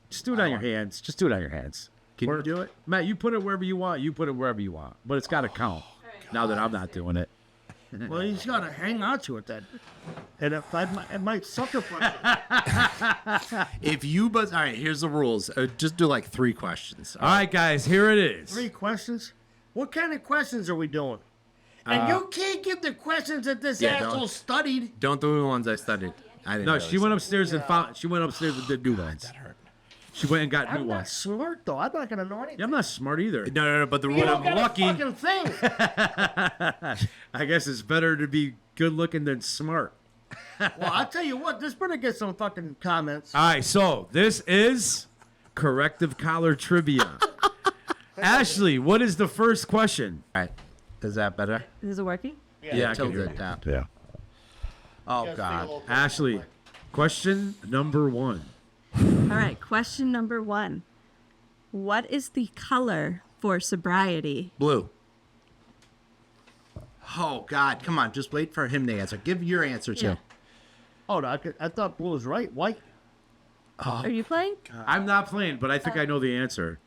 Just do it on your hands. Just do it on your hands. Can you do it? Matt, you put it wherever you want. You put it wherever you want. But it's got to count. Now that I'm not doing it. Well, he's gotta hang on to it then. And if it might sucker punch it. If you buzz, all right. Here's the rules. Just do like 3 questions. All right, guys. Here it is. 3 questions? What kind of questions are we doing? And you can't give the questions that this Yeah, asshole don't. studied. Don't do the ones I studied. I didn't. No, really she went study. upstairs and found. She went upstairs and did new ones. She went and got new I'm not ones. smart though. I'm not gonna know anything. Yeah, I'm not smart either. No. But the You rule. don't got lucky. a fucking thing. I guess it's better to be good looking than smart. Well, I'll tell you what. This better get some fucking comments. All right, so this is corrective collar trivia. Ashley, what is the first question? All right. Is that better? Is it working? Yeah, I can Tilt hear it you. down. Yeah. Oh God. Ashley, question number 1. All right, question number 1. What is the color for sobriety? Blue. Oh God! Come on, just wait for him to answer. Give your answer too. Yeah. Oh, no, I thought blue was right. White. Are you playing? I'm not playing, but I think I know the answer.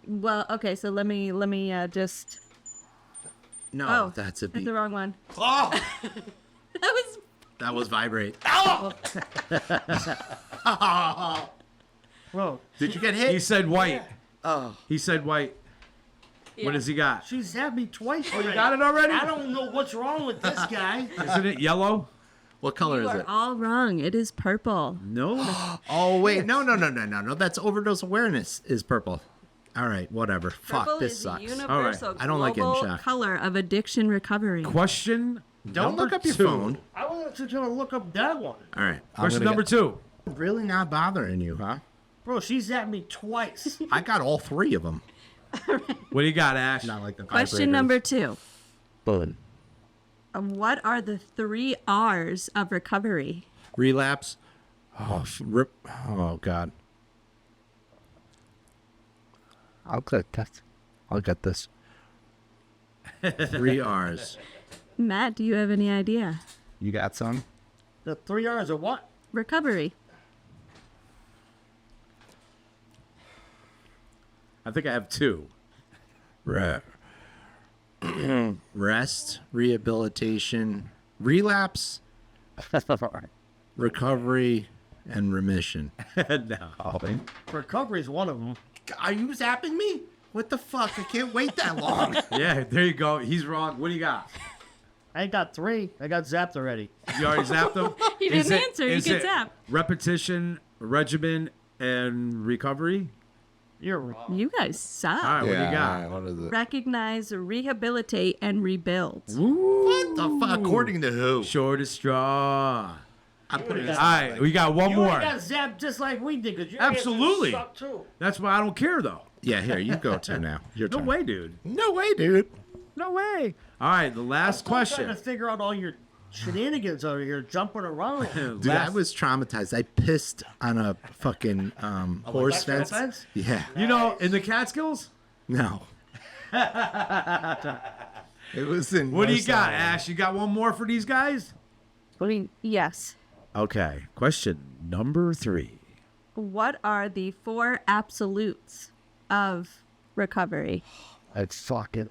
Well, okay, so let me just. No, Oh, that's a that's beat. the wrong one. Oh, That was that was vibrate. Bro, Did you get He hit? said white. Oh. He said white. What has he got? she's had me twice. Oh, You got it already? I don't know what's wrong with this guy. Isn't it yellow? What color you is are it? all wrong. It is purple. No. Oh wait, no. That's overdose awareness is purple. All right, whatever. Purple Fuck, this is sucks. the universal I don't like getting global shocked. color of addiction recovery. Question Don't number look up your 2. phone. I was just gonna look up that one. All right. Question number 2. Really not bothering you, huh? Bro, she's at me twice. I got all 3 of them. What do you got, Ash? Not like the Question vibrators. number 2. Boom. What are the 3 R's of recovery? Relapse. Oh, rip. Oh God. I'll get that. I'll get this. 3 R's. Matt, do you have any idea? You got some? The 3 R's are what? Recovery. I think I have 2. Rest, rehabilitation, relapse, recovery, and remission. No. Recovery is one of them. Are you zapping me? What the fuck? I can't wait that long. Yeah, there you go. He's wrong. What do you got? I got 3. I got zapped already. You already zapped him? He didn't answer. He is gets it zapped. Repetition, regimen, and recovery? You're wrong. You guys suck. All right, what do you got? What is it? Recognize, rehabilitate, and rebuild. What the fuck? According to who? Shortest straw. I'm putting All right, we got one You more. got zapped just like we did. 'Cause your Absolutely. answers suck too. That's why I don't care, though. Yeah, here, you go to now. Your No turn. way, dude. No way, dude. No way. All right, the last Trying to question. figure out all your shenanigans over here, jumping around. Dude, I was traumatized. I pissed on a fucking horse electrical fence. fence? Yeah. You know, in the Catskills? No. It was in. What do you North got, Carolina. Ash? You got one more for these guys? Yes. Okay, question number 3. What are the 4 absolutes of recovery? It's fucking.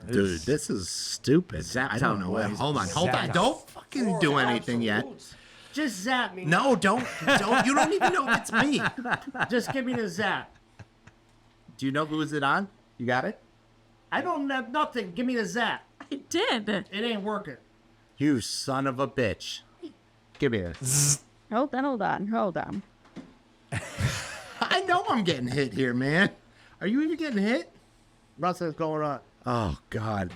Dude, this is stupid. Zap I don't time, know. Wait, boys. hold on. Zap. Don't fucking do anything yet. Just zap me. No, don't. You don't even know if it's me. Just give me the zap. Do you know who is it on? You got it? I don't have nothing. Give me the zap. I did. It ain't working. You son of a bitch. Give me this. Hold on. I know I'm getting hit here, man. Are you even getting hit? Nothing's going on. Oh, God.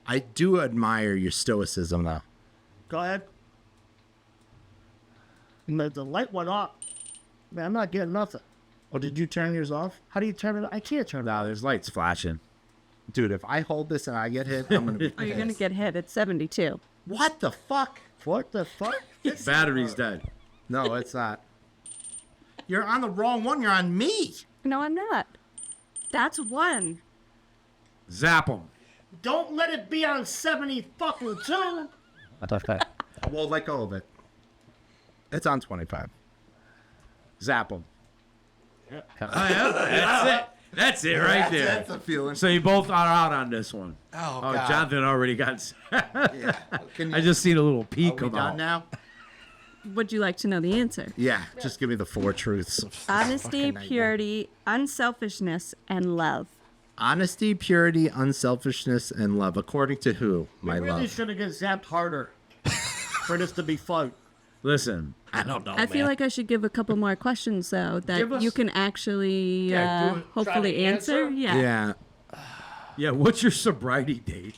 I do admire your stoicism, though. Go ahead. The light went off. Man, I'm not getting nothing. Oh, did you turn yours off? How do you turn it? I can't turn it No, off. there's lights flashing. Dude, if I hold this and I get hit, I'm going to be Oh, you're going to pissed. get hit. It's 72. What the fuck? What the fuck? Battery's dead. No, it's not. You're on the wrong one. You're on me. No, I'm not. That's 1. Zap them. Don't let it be on 70 fucking 2. Well, let go of it. It's on 25. Zap them. That's it. That's it right there. That's a feeling. So you both are out on this one. Oh, Oh, God. Jonathan already got. Yeah. Can I just seen a little Are peek we come done out. now? Would you like to know the answer? Yeah, just give me the 4 truths. Honesty, Fucking nightmare. purity, unselfishness, and love. Honesty, purity, unselfishness, and love. According to who? My We really love. should have get zapped harder for this to be fun. Listen, I don't know. I feel like I should give a couple more questions, though, Give that us- you can actually Yeah, do it. hopefully Try to answer. answer? Yeah. Yeah. what's your sobriety date?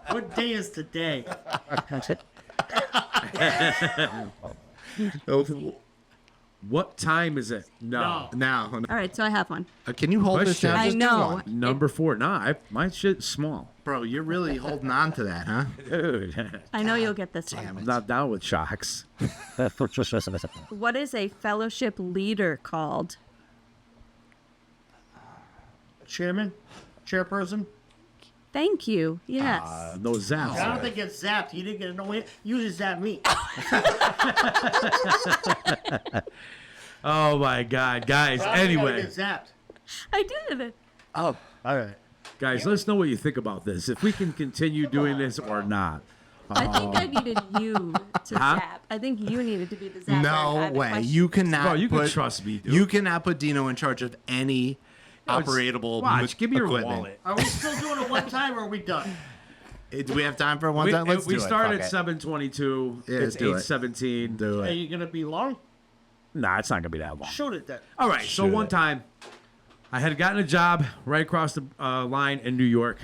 What day is today? What time is it? No. Now, All right, so I have one. can you hold this Question. down? I Just do know. one. Number 4. Nah, my shit's small. Bro, you're really holding on to that, huh? Dude, I know you'll get this one. I'm not down with shocks. What is a fellowship leader called? Chairman? Chairperson? Thank you. Yes. No zaps. I don't think it's zapped. He didn't get no way. You just zapped me. Oh my God, guys. I think I Anyway, get zapped. I did. Oh, all right. guys, let us know what you think about this. If we can continue doing this or not. I think I needed you to Huh? zap. I think you needed to be the zapper. I No have a way. question. You cannot. Bro, you can put, trust me, dude. You cannot put Dino in charge of any it's- operatable Watch, give me your equipment. wallet. Are we still doing it one time or are we done? Do we have time for one time? Let's we do it. start Fuck at it. 7:22. Yeah, It's let's do it. 8:17. Do Are it. you going to be long? Nah, it's not gonna be that long. Shoot it then. All right. So one time, I had gotten a job right across the line in New York,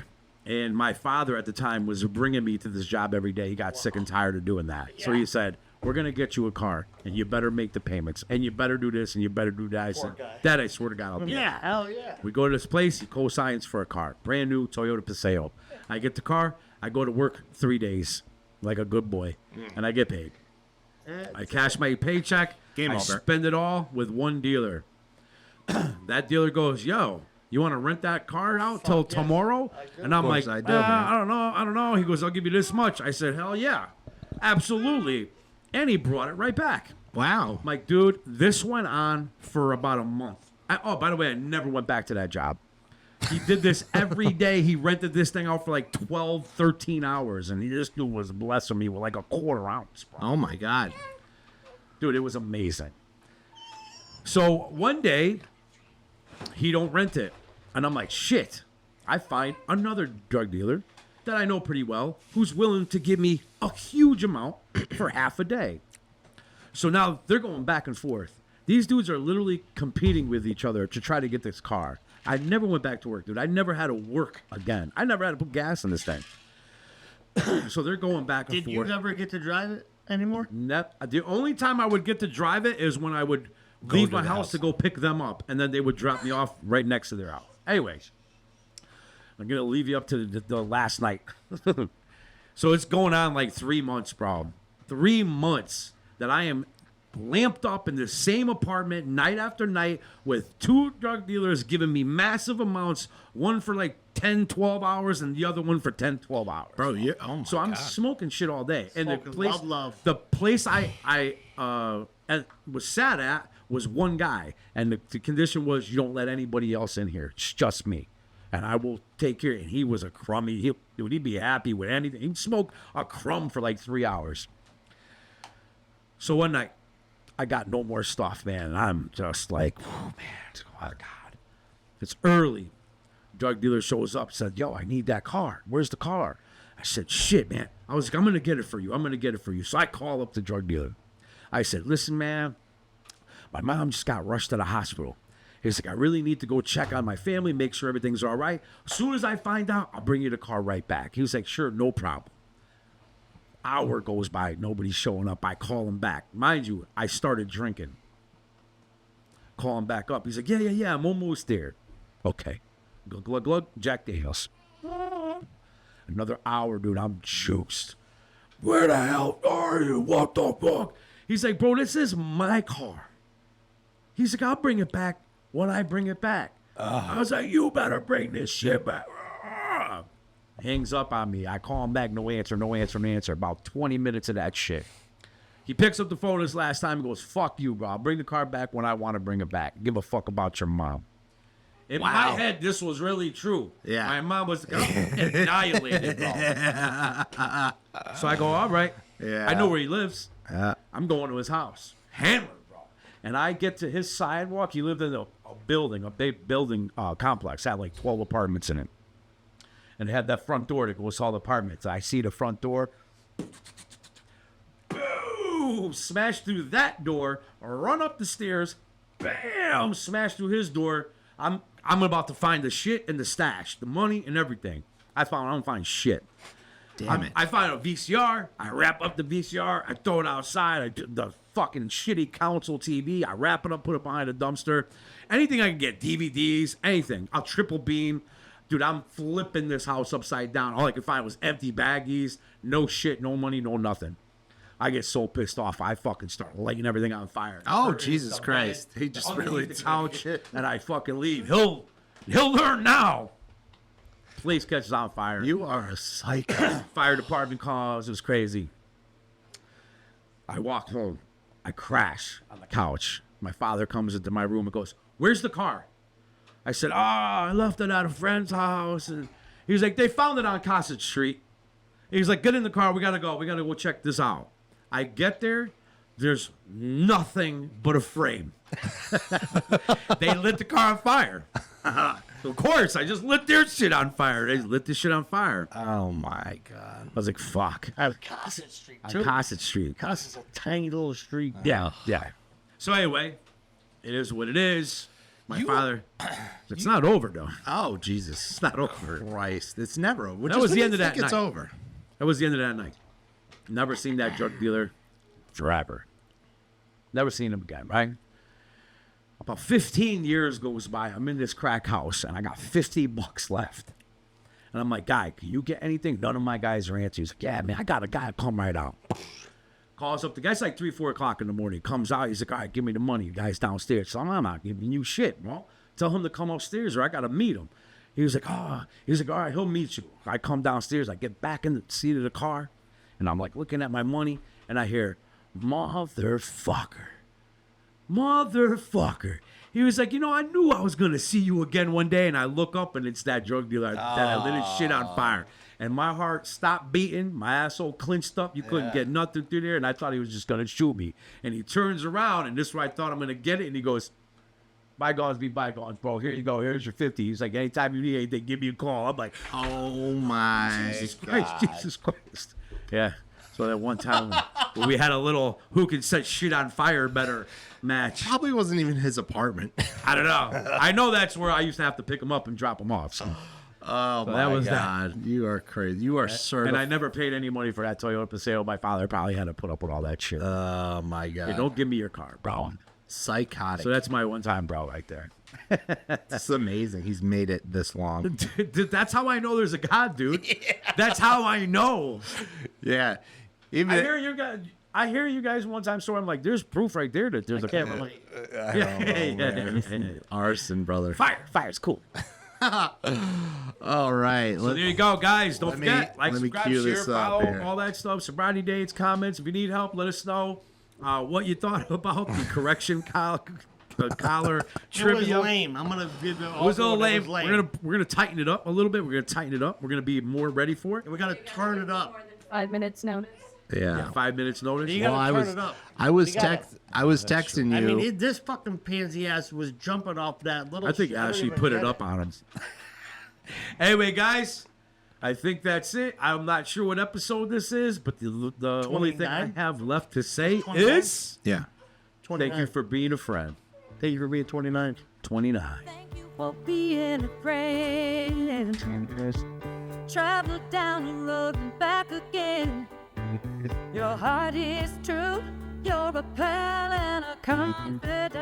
and my father at the time was bringing me to this job every day. He got sick and tired of doing that, so he said, "We're gonna get you a car, and you better make the payments, and you better do this, and you better do that." I said, "Dad, I swear to God, I'll do it." Yeah, hell yeah. We go to this place. He co-signs for a car, brand new Toyota Paseo. I get the car. I go to work 3 days, like a good boy, and I get paid. I cash my paycheck. Game I over. spend it all with one dealer. That dealer goes, "Yo, you want to rent that car out till tomorrow?" And I'm like, I do, man. I don't know. He goes, "I'll give you this much." I said, "Hell yeah, absolutely." And he brought it right back. Wow. I'm like, dude, this went on for about a month. Oh, by the way, I never went back to that job. He did this every day. He rented this thing out for like 12, 13 hours. And this dude was blessing me with like a quarter ounce, bro. Oh my God. Dude, it was amazing. So one day, he don't rent it. And I'm like, shit. I find another drug dealer that I know pretty well who's willing to give me a huge amount for half a day. So now they're going back and forth. These dudes are literally competing with each other to try to get this car. I never went back to work, dude. I never had to work again. I never had to put gas in this thing. So they're going back and Did forth. you ever get to drive it anymore? The only time I would get to drive it is when I would leave my house to go pick them up, and then they would drop me off right next to their house. Anyways, I'm going to leave you up to the last night. So it's going on like 3 months, bro. 3 months that I am lamped up in the same apartment night after night with 2 drug dealers giving me massive amounts, one for like 10, 12 hours and the other one for 10, 12 hours. Bro, you So I'm smoking shit all day. And Smoking love. the place I was sat at was one guy. And the condition was you don't let anybody else in here. It's just me. And I will take care. And he was a crummy. He'd be happy with anything. He'd smoke a crumb for like 3 hours. So one night, I got no more stuff, man. I'm just like, oh, man, oh, God. It's early. Drug dealer shows up, said, yo, I need that car. Where's the car? I said, shit, man. I was like, I'm going to get it for you. I'm going to get it for you. So I call up the drug dealer. I said, listen, man, my mom just got rushed to the hospital. He's like, I really need to go check on my family, make sure everything's all right. As soon as I find out, I'll bring you the car right back. He was like, sure, no problem. Hour goes by, nobody's showing up. I call him back. Mind you, I started drinking. Call him back up. He's like, yeah, I'm almost there. Okay. Glug, glug, glug, Jack Daniels. Another hour, dude, I'm juiced. Where the hell are you? What the fuck? He's like, bro, this is my car. He's like, I'll bring it back when I bring it back. I was like, you better bring this shit back. Hangs up on me. I call him back. No answer. About 20 minutes of that shit. He picks up the phone this last time and goes, fuck you, bro. I'll bring the car back when I want to bring it back. Give a fuck about your mom. In my head, this was really true. Yeah. My mom was annihilated, bro. So I go, all right. Yeah. I know where he lives. Yeah. I'm going to his house. Hammered, bro. And I get to his sidewalk. He lived in a big building complex. Had like 12 apartments in it. And it had that front door that goes to all the apartments. I see the front door. Boom! Smash through that door. Run up the stairs. Bam! Smash through his door. I'm about to find the shit and the stash, the money and everything. I don't find shit. Damn it. I find a VCR. I wrap up the VCR. I throw it outside. I do the fucking shitty console TV. I wrap it up, put it behind a dumpster. Anything I can get, DVDs, anything. I'll triple beam. Dude, I'm flipping this house upside down. All I could find was empty baggies, no shit, no money, no nothing. I get so pissed off, I fucking start lighting everything on fire. Oh, Curtains, Jesus the Christ. bed, He just underneath really the took couch, it. and I fucking leave. He'll learn now. Place catches on fire. You are a psycho. Fire department calls. It was crazy. I walk home. I crash on the couch. My father comes into my room and goes, where's the car? I said, I left it at a friend's house. And he was like, they found it on Cosset Street. He's like, get in the car. We got to go. We got to go check this out. I get there. There's nothing but a frame. They lit the car on fire. Of course, I just lit their shit on fire. They lit this shit on fire. Oh, my God. I was like, fuck. At Cosset Street, On too. Cosset Street. Cosset's a tiny little street. Yeah. So anyway, it is what it is. My father. It's not over, though. Oh, Jesus. It's not over. Christ. It's never over. That was the end of that It's night. over. That was the end of that night. Never seen that drug dealer forever. Never seen him again, right? About 15 years goes by. I'm in this crack house, and I got $50 left. And I'm like, guy, can you get anything? None of my guys are answering. He's like, yeah, man, I got a guy. Come right out. Calls up. The guy's like 3, 4 o'clock in the morning. Comes out. He's like, all right, give me the money. The guy's downstairs. So I'm not giving you shit, bro. Tell him to come upstairs or I got to meet him. He was like, all right, he'll meet you. I come downstairs. I get back in the seat of the car. And I'm like looking at my money. And I hear, motherfucker. He was like, I knew I was going to see you again one day. And I look up and it's that drug dealer that I lit his shit on fire. And my heart stopped beating. My asshole clinched up. You couldn't get nothing through there. And I thought he was just going to shoot me. And he turns around, and this is where I thought I'm going to get it. And he goes, bygones be bygones, bro. Here you go. Here's your 50. He's like, anytime you need anything, give me a call. I'm like, Oh my Jesus God. Christ, Jesus Christ. Yeah. So that one time we had a little who can set shit on fire better match. Probably wasn't even his apartment. I don't know. I know that's where I used to have to pick him up and drop him off. So. Oh So my that was that. God. You are crazy. You are certified. And I never paid any money for that Toyota Paseo. My father probably had to put up with all that shit. Oh my God. Hey, don't give me your car, bro. Psychotic. So that's my one-time bro right there. That's amazing. He's made it this long. That's how I know there's a God, dude. That's how I know. Yeah. Even I hear you guys one time story. I'm like, there's proof right there that there's a camera. arson, brother. Fire's cool. All right. So there you go, guys. Don't forget, like, let me subscribe, cue share, this up follow, here. all that stuff. Sobriety dates, comments. If you need help, let us know what you thought about the correction collar It was trivia. lame. I'm gonna give it. It was a little lame. We're gonna tighten it up a little bit. We're gonna be more ready for it. We gotta turn it up. 5 minutes notice. Yeah. 5 minutes notice. You Well, gotta turn it up. I was You gotta- texting you. I mean, this fucking pansy ass was jumping off that little. I think shit. don't Ashley even put get it up on him. Anyway, guys, I think that's it. I'm not sure what episode this is, but the only thing I 29? have left to say 29? is yeah. thank you for being a friend. Thank you for being 29. 29. For being a friend. Travel down the road and back again. Your heart is true. You're a pal and a confidant.